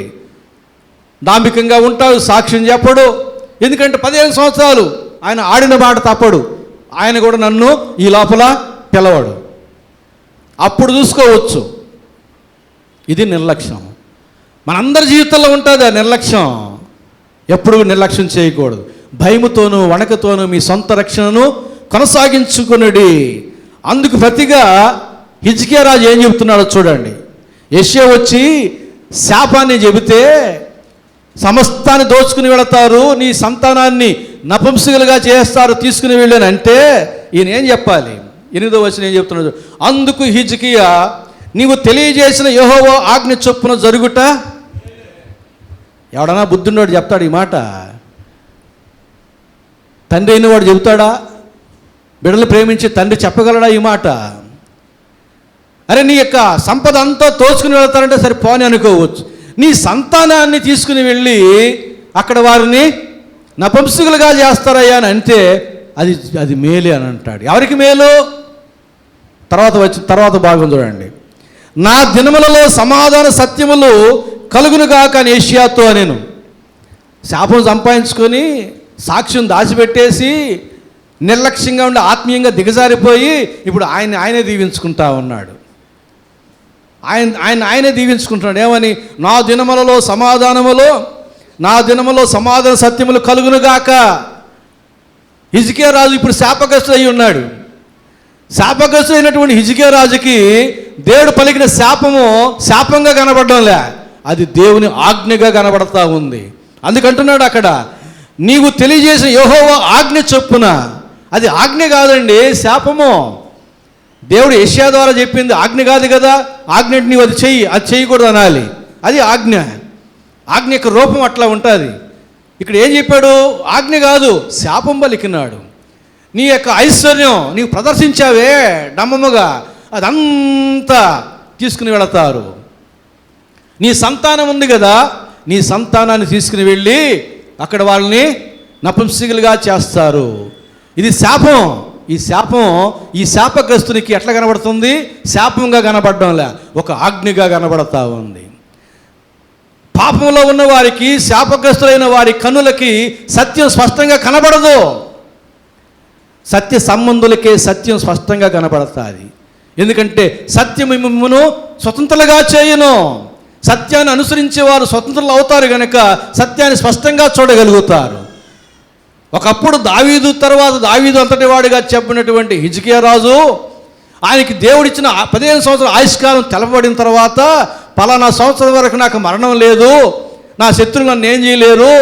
డాంబికంగా ఉంటాడు, సాక్ష్యం చెప్పడు. ఎందుకంటే 15 సంవత్సరాలు ఆయన ఆడిన మాట తప్పడు. ఆయన కూడా నన్ను ఈ లోపల పిలవడు. అప్పుడు చూసుకోవచ్చు. ఇది నిర్లక్ష్యం. మనందరి జీవితంలో ఉంటుంది ఆ నిర్లక్ష్యం. ఎప్పుడు నిర్లక్ష్యం చేయకూడదు. భయముతోనూ వణకతోనూ మీ సొంత రక్షణను కొనసాగించుకునుడి. అందుకు ప్రతిగా హిజ్కియా రాజు ఏం చెబుతున్నాడో చూడండి. యెషయా వచ్చి శాపాన్ని చెబితే సమస్తాన్ని దోచుకుని వెళతారు, నీ సంతానాన్ని నపుంసకులుగా చేస్తారు, తీసుకుని వెళ్ళాను అంటే ఈయన ఏం చెప్పాలి? 8వ వచనం ఏం చెప్తున్నాడు? అందుకు హిజ్కియా నీవు తెలియజేసిన యెహోవా ఆజ్ఞ చొప్పున జరుగుట. ఎవడన్నా బుద్ధున్నోడు చెప్తాడు ఈ మాట? తండ్రి అయిన వాడు చెబుతాడా? బిడ్డలు ప్రేమించి తండ్రి చెప్పగలడా ఈ మాట? అరే నీ యొక్క సంపద అంతా తోచుకుని వెళ్తారంటే సరే పోని అనుకోవచ్చు. నీ సంతానాన్ని తీసుకుని వెళ్ళి అక్కడ వారిని నపుంసకులుగా చేస్తారయ్యా అని అంటే అది మేలే అని అంటాడు. ఎవరికి మేలు? తర్వాత భాగం చూడండి. నా దినములలో సమాధాన సత్యములు కలుగునుగాక అని యెషయాతో నేను శాపం సంపాదించుకొని సాక్ష్యం దాచిపెట్టేసి నిర్లక్ష్యంగా ఉండి ఆత్మీయంగా దిగజారిపోయి ఇప్పుడు ఆయనే దీవించుకుంటా ఉన్నాడు. ఆయనే దీవించుకుంటున్నాడు. ఏమని? నా దినములలో సమాధాన సత్యములు కలుగునుగాక. హిజ్కియా రాజు ఇప్పుడు శాపగ్రస్తుడు అయి ఉన్నాడు. శాపగ్రస్తుడు అయినటువంటి హిజ్కియా రాజుకి దేవుడు పలికిన శాపంగా కనబడడంలే, అది దేవుని ఆజ్ఞగా కనబడతా ఉంది. అందుకంటున్నాడు అక్కడ నీవు తెలియజేసిన యెహోవా ఆజ్ఞ చొప్పున. అది ఆజ్ఞ కాదండి, శాపము. దేవుడు యెషయా ద్వారా చెప్పింది ఆజ్ఞ కాదు కదా. ఆజ్ఞ నీవు అది చేయకూడదు అనాలి. అది ఆజ్ఞ. ఆజ్ఞ యొక్క రూపం అట్లా ఉంటుంది. ఇక్కడ ఏం చెప్పాడు? ఆజ్ఞ కాదు, శాపం పలికినాడు. నీ యొక్క ఐశ్వర్యం నీవు ప్రదర్శించావే డమ్మముగా, అదంతా తీసుకుని వెళతారు. నీ సంతానం ఉంది కదా, నీ సంతానాన్ని తీసుకుని వెళ్ళి అక్కడ వాళ్ళని నపుంసకులుగా చేస్తారు. ఇది శాపం. ఈ శాపగ్రస్తునికి ఎట్లా కనబడుతుంది? శాపంగా కనబడడంలే, ఒక ఆజ్ఞగా కనబడతా ఉంది. పాపంలో ఉన్న వారికి, శాపగ్రస్తులైన వారి కన్నులకి సత్యం స్పష్టంగా కనబడదు. సత్య సంబంధులకే సత్యం స్పష్టంగా కనబడతాది. ఎందుకంటే సత్యం మిమ్మును స్వతంత్రులుగా చేయును. సత్యాన్ని అనుసరించే వారు స్వతంత్రులు అవుతారు కనుక సత్యాన్ని స్పష్టంగా చూడగలుగుతారు. ఒకప్పుడు దావీదు తర్వాత దావీదు అంతటి వాడిగా చెప్పినటువంటి హిజ్కియా రాజు, ఆయనకి దేవుడిచ్చిన 15 సంవత్సరాల ఆయుష్కాలం తెలపబడిన తర్వాత, పలానా సంవత్సరం వరకు నాకు మరణం లేదు, నా శత్రువులు నన్ను ఏం చేయలేరు,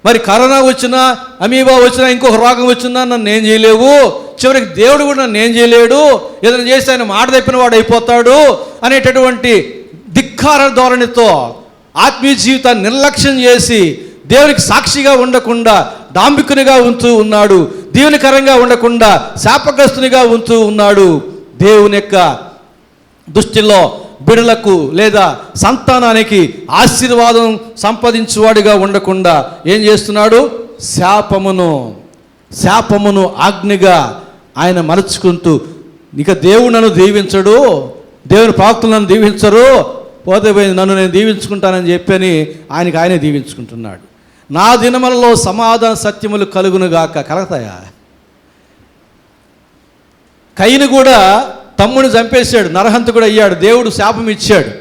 మరి కరోనా వచ్చినా, అమీబా వచ్చినా, ఇంకొక రోగం వచ్చినా నన్ను ఏం చేయలేవు, చివరికి దేవుడు కూడా నన్ను ఏం చేయలేడు, ఏదైనా చేస్తే ఆయన మాట తప్పిన వాడు అయిపోతాడు అనేటటువంటి ధిక్కార ధోరణితో ఆత్మీయ జీవితాన్ని నిర్లక్ష్యం చేసి దేవునికి సాక్షిగా ఉండకుండా డాంబికునిగా ఉంటూ ఉన్నాడు. దేవునికరంగా ఉండకుండా శాపగ్రస్తునిగా ఉంటూ ఉన్నాడు. దేవుని యొక్క దృష్టిలో బిడలకు లేదా సంతానానికి ఆశీర్వాదం సంపాదించువాడిగా ఉండకుండా ఏం చేస్తున్నాడు? శాపమును ఆజ్ఞగా ఆయన మలుచుకుంటూ, ఇక దేవుడు నన్ను దీవించడు, దేవుని ప్రవక్తలు నన్ను దీవించరు, పోతే పోయింది, నన్ను నేను దీవించుకుంటానని చెప్పని ఆయనే దీవించుకుంటున్నాడు. నా దినములలో సమాధాన సత్యములు కలుగునుగాక. కలుగుతాయా? కయీను కూడా తమ్ముడిని చంపేశాడు, నరహంతకుడు అయ్యాడు. దేవుడు శాపం ఇచ్చాడు,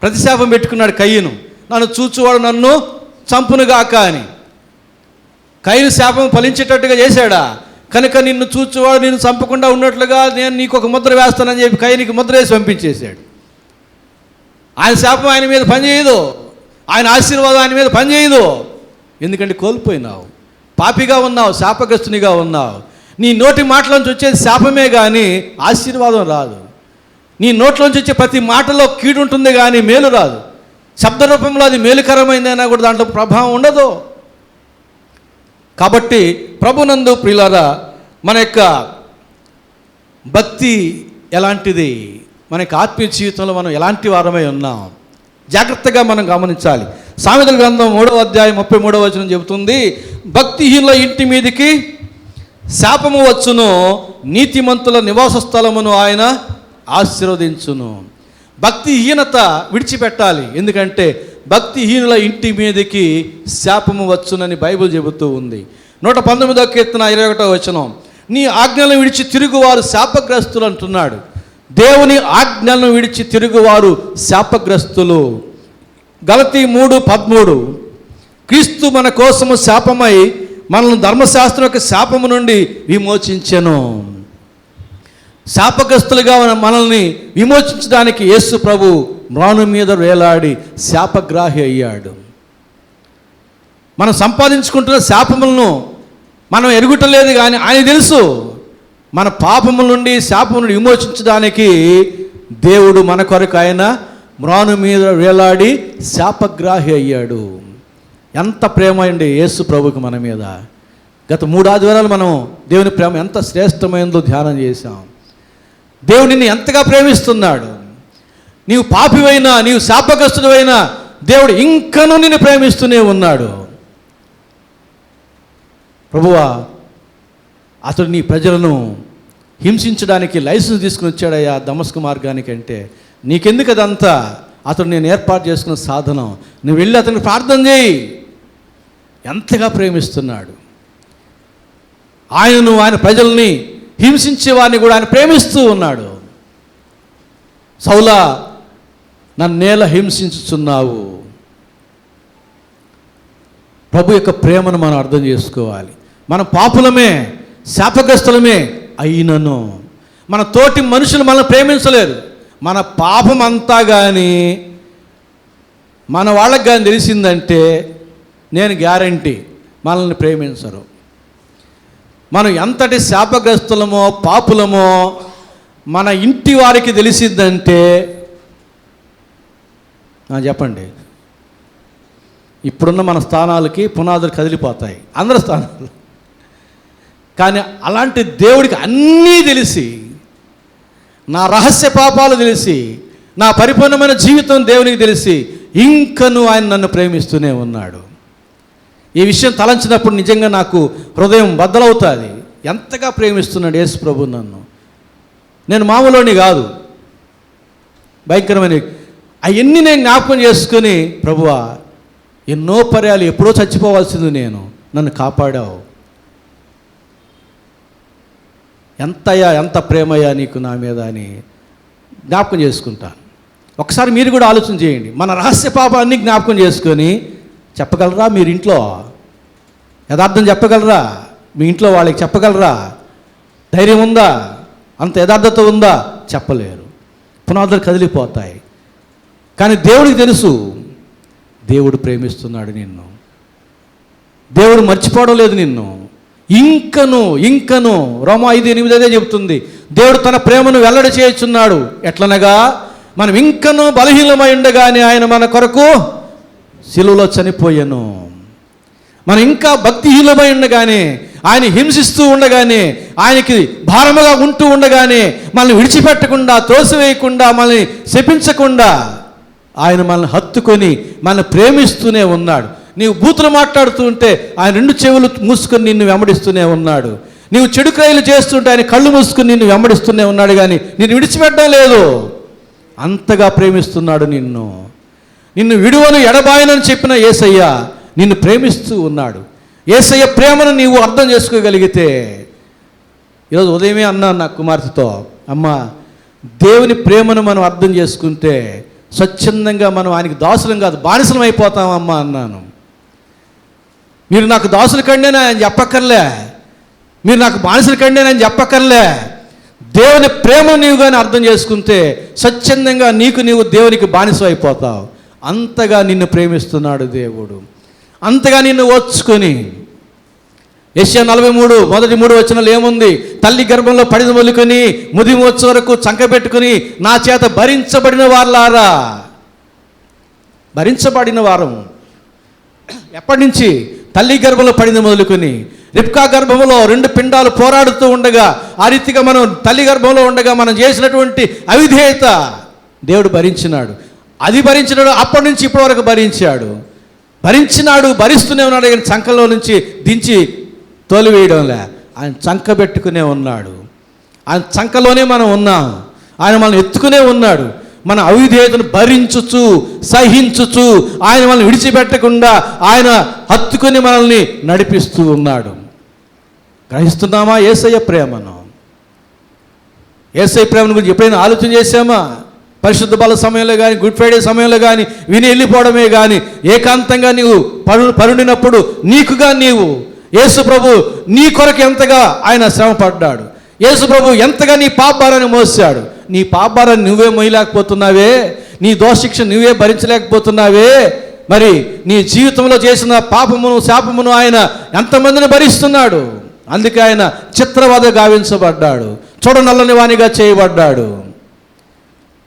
ప్రతిశాపం పెట్టుకున్నాడు కయీను, నన్ను చూచువాడు నన్ను చంపునుగాక అని. కయీను శాపం ఫలించేటట్టుగా చేశాడా? కనుక నిన్ను చూచువాడు నిన్ను చంపకుండా ఉన్నట్లుగా నేను నీకు ఒక ముద్ర వేస్తానని చెప్పి కయీనుకి ముద్ర వేసి పంపించేశాడు. ఆయన శాపం ఆయన మీద పనిచేయదు, ఆయన ఆశీర్వాదం ఆయన మీద పనిచేయదు. ఎందుకంటే కోల్పోయినావు, పాపిగా ఉన్నావు, శాపగ్రస్తునిగా ఉన్నావు. నీ నోటి మాటలోంచి వచ్చేది శాపమే కానీ ఆశీర్వాదం రాదు. నీ నోట్లోంచి వచ్చే ప్రతి మాటలో కీడు ఉంటుంది కానీ మేలు రాదు. శబ్ద రూపంలో అది మేలుకరమైందైనా కూడా దాంట్లో ప్రభావం ఉండదు. కాబట్టి ప్రభునందు ప్రియులారా, మన యొక్క భక్తి ఎలాంటిది, మన యొక్క ఆత్మీయ జీవితంలో మనం ఎలాంటి వారమై ఉన్నాం జాగ్రత్తగా మనం గమనించాలి. సామెతల గ్రంథం 3వ అధ్యాయం 33వ వచనం చెబుతుంది, భక్తిహీనుల ఇంటి మీదికి శాపము వచ్చును, నీతిమంతుల నివాస స్థలమును ఆయన ఆశీర్వదించును. భక్తిహీనత విడిచిపెట్టాలి. ఎందుకంటే భక్తిహీనుల ఇంటి మీదకి శాపము వచ్చునని బైబిల్ చెబుతూ ఉంది. 119వ కీర్తన 21వ వచనం, నీ ఆజ్ఞలను విడిచి తిరుగువారు శాపగ్రస్తులు అంటున్నాడు. దేవుని ఆజ్ఞలను విడిచి తిరుగువారు శాపగ్రస్తులు. గలతీ 3:13, క్రీస్తు మన కోసము శాపమై మనల్ని ధర్మశాస్త్రం యొక్క శాపము నుండి విమోచించెను. శాపగ్రస్తులుగా మనల్ని విమోచించడానికి యేసు ప్రభు మ్రాను మీద వేలాడి శాపగ్రాహి అయ్యాడు. మనం సంపాదించుకుంటున్న శాపములను మనం ఎరుగుటలేదు కానీ ఆయన తెలుసు. మన పాపముల నుండి శాపము నుండి విమోచించడానికి దేవుడు మన కొరకు ఆయన మ్రాను మీద వేలాడి శాపగ్రాహి అయ్యాడు. ఎంత ప్రేమ అండి యేసు ప్రభుకి మన మీద. గత 3 ఆదివారాలు మనం దేవుని ప్రేమ ఎంత శ్రేష్టమైందో ధ్యానం చేశాం. దేవుడు నిన్ను ఎంతగా ప్రేమిస్తున్నాడు. నీవు పాపివైనా, నీవు శాపగ్రస్తుడైనా దేవుడు ఇంకనూ నిన్ను ప్రేమిస్తూనే ఉన్నాడు. ప్రభువా, అతడు నీ ప్రజలను హింసించడానికి లైసెన్స్ తీసుకుని వచ్చాడయ్యా దమస్కు మార్గానికి అంటే, నీకెందుకు అదంతా? అతడు నేను ఏర్పాటు చేసుకున్న సాధనం, నువ్వు వెళ్ళి అతనికి ప్రార్థన చేయి. ఎంతగా ప్రేమిస్తున్నాడు ఆయనను. ఆయన ప్రజల్ని హింసించే వారిని కూడా ఆయన ప్రేమిస్తూ ఉన్నాడు. సౌలా, నన్నేల హింసించుచున్నావు. ప్రభు యొక్క ప్రేమను మనం అర్థం చేసుకోవాలి. మన పాపులమే, శాపగ్రస్తులమే అయినను మన తోటి మనుషులు మనల్ని ప్రేమించలేరు. మన పాపం అంతా కానీ మన వాళ్ళకి కానీ తెలిసిందంటే నేను గ్యారంటీ మనల్ని ప్రేమించరు. మనం ఎంతటి శాపగ్రస్తులమో పాపులమో మన ఇంటి వారికి తెలిసిందంటే చెప్పండి, ఇప్పుడున్న మన స్థానాలకి పునాదులు కదిలిపోతాయి, అందరి స్థానాలు. కానీ అలాంటి దేవుడికి అన్నీ తెలిసి, నా రహస్య పాపాలు తెలిసి, నా పరిపూర్ణమైన జీవితం దేవునికి తెలిసి ఇంకను ఆయన నన్ను ప్రేమిస్తూనే ఉన్నాడు. ఈ విషయం తలంచినప్పుడు నిజంగా నాకు హృదయం బద్దలవుతుంది. ఎంతగా ప్రేమిస్తున్నాడు యేసు ప్రభు నన్ను. నేను మామూలుని కాదు, భయంకరమైన అవన్నీ నేను జ్ఞాపకం చేసుకుని, ప్రభువా ఎన్నో పర్యాలు ఎప్పుడో చచ్చిపోవాల్సింది నేను, నన్ను కాపాడావు. ఎంత ప్రేమయ్యా నీకు నా మీద అని జ్ఞాపకం చేసుకుంటాను. ఒకసారి మీరు కూడా ఆలోచన చేయండి. మన రహస్య పాపాన్ని జ్ఞాపకం చేసుకొని చెప్పగలరా? మీరు ఇంట్లో యథార్థం చెప్పగలరా? మీ ఇంట్లో వాళ్ళకి చెప్పగలరా? ధైర్యం ఉందా? అంత యథార్థత ఉందా? చెప్పలేరు. పునాదులు కదిలిపోతాయి. కానీ దేవుడికి తెలుసు, దేవుడు ప్రేమిస్తున్నాడు నిన్ను. దేవుడు మర్చిపోవడం లేదు నిన్ను. ఇంకను రోమా 5:8 అదే చెబుతుంది. దేవుడు తన ప్రేమను వెల్లడి చేయుచున్నాడు. ఎట్లనగా మనం ఇంకను బలహీనమై ఉండగానే ఆయన మన కొరకు శిలువలో చనిపోయాను. మనం ఇంకా భక్తిహీనమై ఉండగానే, ఆయన హింసిస్తూ ఉండగానే, ఆయనకి భారముగా ఉంటూ ఉండగానే, మనల్ని విడిచిపెట్టకుండా, త్రోసివేయకుండా, మనల్ని శపించకుండా ఆయన మనల్ని హత్తుకొని మనల్ని ప్రేమిస్తూనే ఉన్నాడు. నీవు బూతులు మాట్లాడుతూ ఉంటే ఆయన 2 చెవులు మూసుకొని నిన్ను వెంబడిస్తూనే ఉన్నాడు. నీవు చెడు క్రియలు చేస్తుంటే ఆయన కళ్ళు మూసుకొని నిన్ను వెంబడిస్తూనే ఉన్నాడు. కానీ నిన్ను విడిచిపెట్టడం లేదు. అంతగా ప్రేమిస్తున్నాడు నిన్ను. నిన్ను విడువను ఎడబాయనని చెప్పిన యేసయ్య నిన్ను ప్రేమిస్తూ ఉన్నాడు. యేసయ్య ప్రేమను నీవు అర్థం చేసుకోగలిగితే, ఈరోజు ఉదయమే అన్నాను నా కుమార్తెతో, అమ్మ దేవుని ప్రేమను మనం అర్థం చేసుకుంటే స్వచ్ఛందంగా మనం ఆయనకి దాసులం కాదు, బానిసలం అయిపోతామమ్మా అన్నాను. మీరు నాకు దాసుల కండేనా అని చెప్పక్కర్లే, మీరు నాకు బానిసల కండేనా అని చెప్పక్కర్లే. దేవుని ప్రేమ నీవు కానీ అర్థం చేసుకుంటే స్వచ్ఛందంగా నీవు దేవునికి బానిస అయిపోతావు. అంతగా నిన్ను ప్రేమిస్తున్నాడు దేవుడు. అంతగా నిన్ను ఓర్చుకొని, యెషయా 43 మొదటి 3 వచనాలు ఏముంది? తల్లి గర్భంలో పడిన మొలుకొని ముదిమి వచ్చే వరకు చంకబెట్టుకుని నా చేత భరించబడిన వారులారా. భరించబడిన వారం ఎప్పటి నుంచి? తల్లి గర్భంలో పడిన మొదలుకొని రిబ్కా గర్భంలో 2 పిండాలు పోరాడుతూ ఉండగా, ఆ రీతిగా మనం తల్లి గర్భంలో ఉండగా మనం చేసినటువంటి అవిధేయత దేవుడు భరించినాడు. అది భరించినాడు, అప్పటి నుంచి ఇప్పటి వరకు భరించాడు. భరిస్తూనే ఉన్నాడు. కానీ చంకలో నుంచి దించి తోలివేయడంలే, ఆయన చంక పెట్టుకునే ఉన్నాడు. ఆయన చంకలోనే మనం ఉన్నాం. ఆయన మనల్ని ఎత్తుకునే ఉన్నాడు. మన అవిధేయతను భరించుచు సహించుచు ఆయన మనల్ని విడిచిపెట్టకుండా ఆయన హత్తుకొని మనల్ని నడిపిస్తూ ఉన్నాడు. గ్రహిస్తున్నామా యేసయ్య ప్రేమను? యేసయ్య ప్రేమను గురించి ఎప్పుడైనా ఆలోచన చేశామా? పరిశుద్ధ బల సమయంలో కానీ, గుడ్ ఫ్రైడే సమయంలో కానీ విని వెళ్ళిపోవడమే కానీ, ఏకాంతంగా నీవు పరుడినప్పుడు నీకుగా నీవు యేసు ప్రభు నీ కొరకు ఎంతగా ఆయన శ్రమ పడ్డాడు. యేసు ప్రభు ఎంతగా నీ పాపభారాన్ని మోసాడు. నీ పాపభారాన్ని నువ్వే మోయలేకపోతున్నావే, నీ దోషశిక్ష నువ్వే భరించలేకపోతున్నావే. మరి నీ జీవితంలో చేసిన పాపమును శాపమును ఆయన ఎంతమందిని భరిస్తున్నాడు. అందుకే ఆయన చిత్రవద గావించబడ్డాడు, చూడనల్లని వానిగా చేయబడ్డాడు.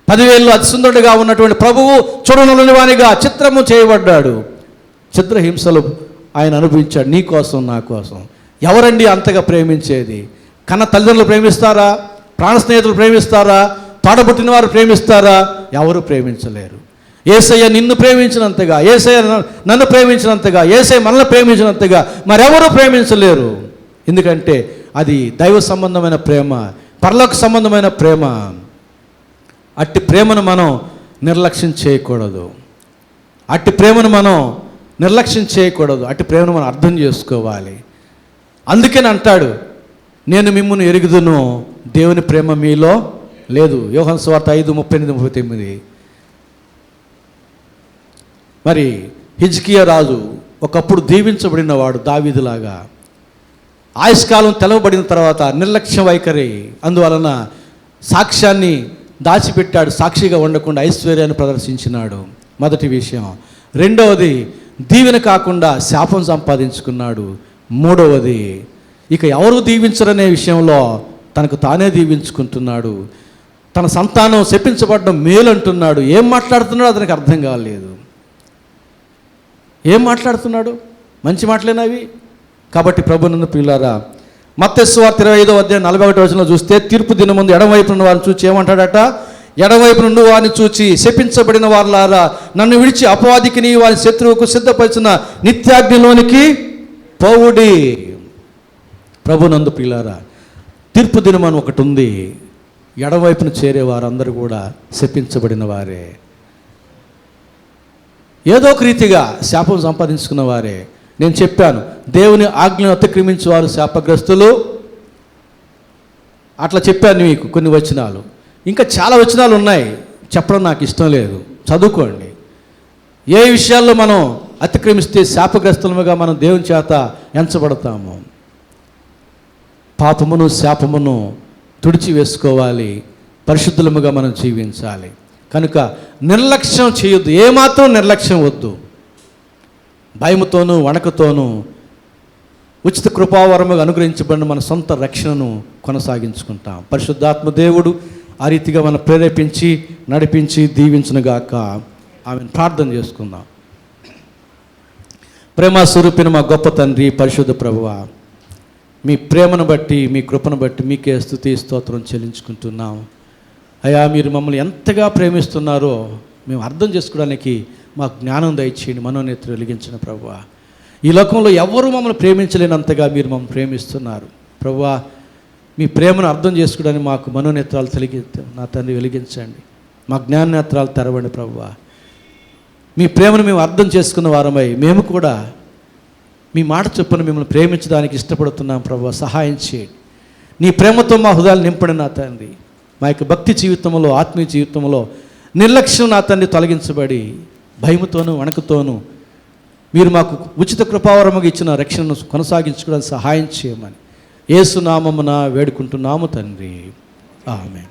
10,000 అతి సుందరుడిగా ఉన్నటువంటి ప్రభువు చూడనల్లని వానిగా చిత్రము చేయబడ్డాడు. చిత్రహింసలు ఆయన అనుభవించాడు నీ కోసం, నా కోసం. ఎవరండి అంతగా ప్రేమించేది? కన్న తల్లిదండ్రులు ప్రేమిస్తారా? ప్రాణ స్నేహితులు ప్రేమిస్తారా? తోడబుట్టిన వారు ప్రేమిస్తారా? ఎవరు ప్రేమించలేరు. యేసయ్య నిన్ను ప్రేమించినంతగా, యేసయ్య నన్ను ప్రేమించినంతగా, యేసయ్య మనల్ని ప్రేమించినంతగా మరెవరూ ప్రేమించలేరు. ఎందుకంటే అది దైవ సంబంధమైన ప్రేమ, పరలోక సంబంధమైన ప్రేమ. అట్టి ప్రేమను మనం నిర్లక్ష్యం చేయకూడదు. అట్టి ప్రేమను మనం నిర్లక్ష్యం చేయకూడదు. అట్టి ప్రేమను మనం అర్థం చేసుకోవాలి. అందుకని అంటాడు, నేను మిమ్మును ఎరుగుదును, దేవుని ప్రేమ మీలో లేదు. యోహాను సువార్త 5:38-39. మరి హిజ్కియా రాజు ఒకప్పుడు దీవించబడిన వాడు దావీదులాగా. ఆయుష్కాలం తెలవబడిన తర్వాత నిర్లక్ష్య వైఖరి అందువలన సాక్ష్యాన్ని దాచిపెట్టాడు. సాక్షిగా ఉండకుండా ఐశ్వర్యాన్ని ప్రదర్శించినాడు. మొదటి విషయం. రెండవది, దీవెన కాకుండా శాపం సంపాదించుకున్నాడు. మూడవది, ఇక ఎవరు దీవించరనే విషయంలో తనకు తానే దీవించుకుంటున్నాడు. తన సంతానం శపించబడడం మేలు అంటున్నాడు. ఏం మాట్లాడుతున్నాడో అతనికి అర్థం కాలేదు. ఏం మాట్లాడుతున్నాడు? మంచి మాటలేనవి. కాబట్టి ప్రభునందు ప్రియులారా, మత్తయి సువార్త 25వ అధ్యాయం 41వ వచనంలో చూస్తే తీర్పు దినం ముందు ఎడమవైపు ఉన్న వారిని చూచి ఏమంటాడట? ఎడమవైపు నుండి వారిని చూచి శపించబడిన వారులారా, నన్ను విడిచి అపవాదికిని వారి శత్రువుకు సిద్ధపరిచిన నిత్యాగ్నిలోనికి పోవుడి. ప్రభునందు ప్రియులారా, తీర్పు దినం అని ఒకటి ఉంది. ఎడమవైపును చేరే వారందరూ కూడా శపించబడిన వారే, ఏదో ఒక రీతిగా శాపం సంపాదించుకున్న వారే. నేను చెప్పాను, దేవుని ఆజ్ఞను అతిక్రమించే వారు శాపగ్రస్తులు. అట్లా చెప్పాను మీకు కొన్ని వచనాలు. ఇంకా చాలా వచనాలు ఉన్నాయి, చెప్పడం నాకు ఇష్టం లేదు. చదువుకోండి. ఏ విషయాల్లో మనం అతిక్రమిస్తే శాపగ్రస్తులుగా మనం దేవుని చేత ఎంచబడతాము. పాపమును శాపమును తుడిచి వేసుకోవాలి, పరిశుద్ధులముగా మనం జీవించాలి. కనుక నిర్లక్ష్యం చేయొద్దు, ఏమాత్రం నిర్లక్ష్యం వద్దు. భయముతోనూ వణకతోనూ ఉచిత కృపావరముగా అనుగ్రహించబడిన మన సొంత రక్షణను కొనసాగించుకుంటాం. పరిశుద్ధాత్మ దేవుడు ఆ రీతిగా మనం ప్రేరేపించి నడిపించి దీవించునుగాక. ఆమెను ప్రార్థన చేసుకుందాం. ప్రేమ స్వరూపిన మా గొప్ప తండ్రి, పరిశుద్ధ ప్రభువా, మీ ప్రేమను బట్టి మీ కృపను బట్టి మీకే స్తుతి స్తోత్రం చెల్లించుకుంటున్నాం. అయ్యా, మీరు మమ్మల్ని ఎంతగా ప్రేమిస్తున్నారో మేము అర్థం చేసుకోవడానికి మాకు జ్ఞానం దయచేయండి, మనోనేత్రం వెలిగించిన ప్రభువా. ఈ లోకంలో ఎవరు మమ్మల్ని ప్రేమించలేనంతగా మీరు మమ్మల్ని ప్రేమిస్తున్నారు ప్రభువా. మీ ప్రేమను అర్థం చేసుకోవడానికి మాకు మనోనేత్రాలు నా తండ్రి వెలిగించండి, మా జ్ఞాననేత్రాలు తెరవండి ప్రభువా. మీ ప్రేమను మేము అర్థం చేసుకున్న వారమై మేము కూడా మీ మాట చొప్పున మిమ్మల్ని ప్రేమించడానికి ఇష్టపడుతున్నాం ప్రభువా. సహాయం చేయండి. నీ ప్రేమతో మా హృదయాలు నింపండి నా తండ్రి. మా యొక్క భక్తి జీవితంలో, ఆత్మీయ జీవితంలో నిర్లక్ష్యం నా తండ్రి తొలగించబడి భయముతోనూ వణకుతోనూ మీరు మాకు ఉచిత కృపావరముగా ఇచ్చిన రక్షణను కొనసాగించుకోవడానికి సహాయం చేయమని యేసు నామమున వేడుకుంటున్నాము తండ్రి. ఆమేన్.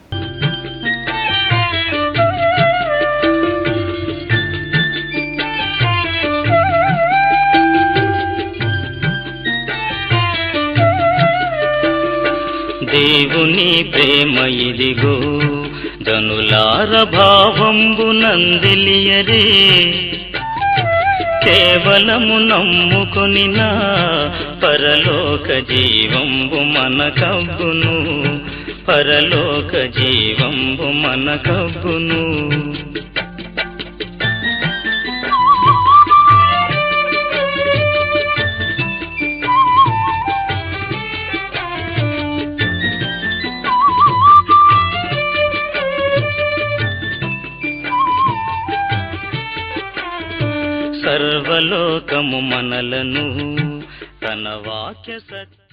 దేవుని ప్రేమ ఇదిగో, జనులార భావంబు నందిలియరే. కేవలము నమ్ముకొని నా పరలోక జీవంబు మనకబ్బును, పరలోక జీవంబు మనకబ్బును. సర్వలోకము మనలను తన వాక్య సత్య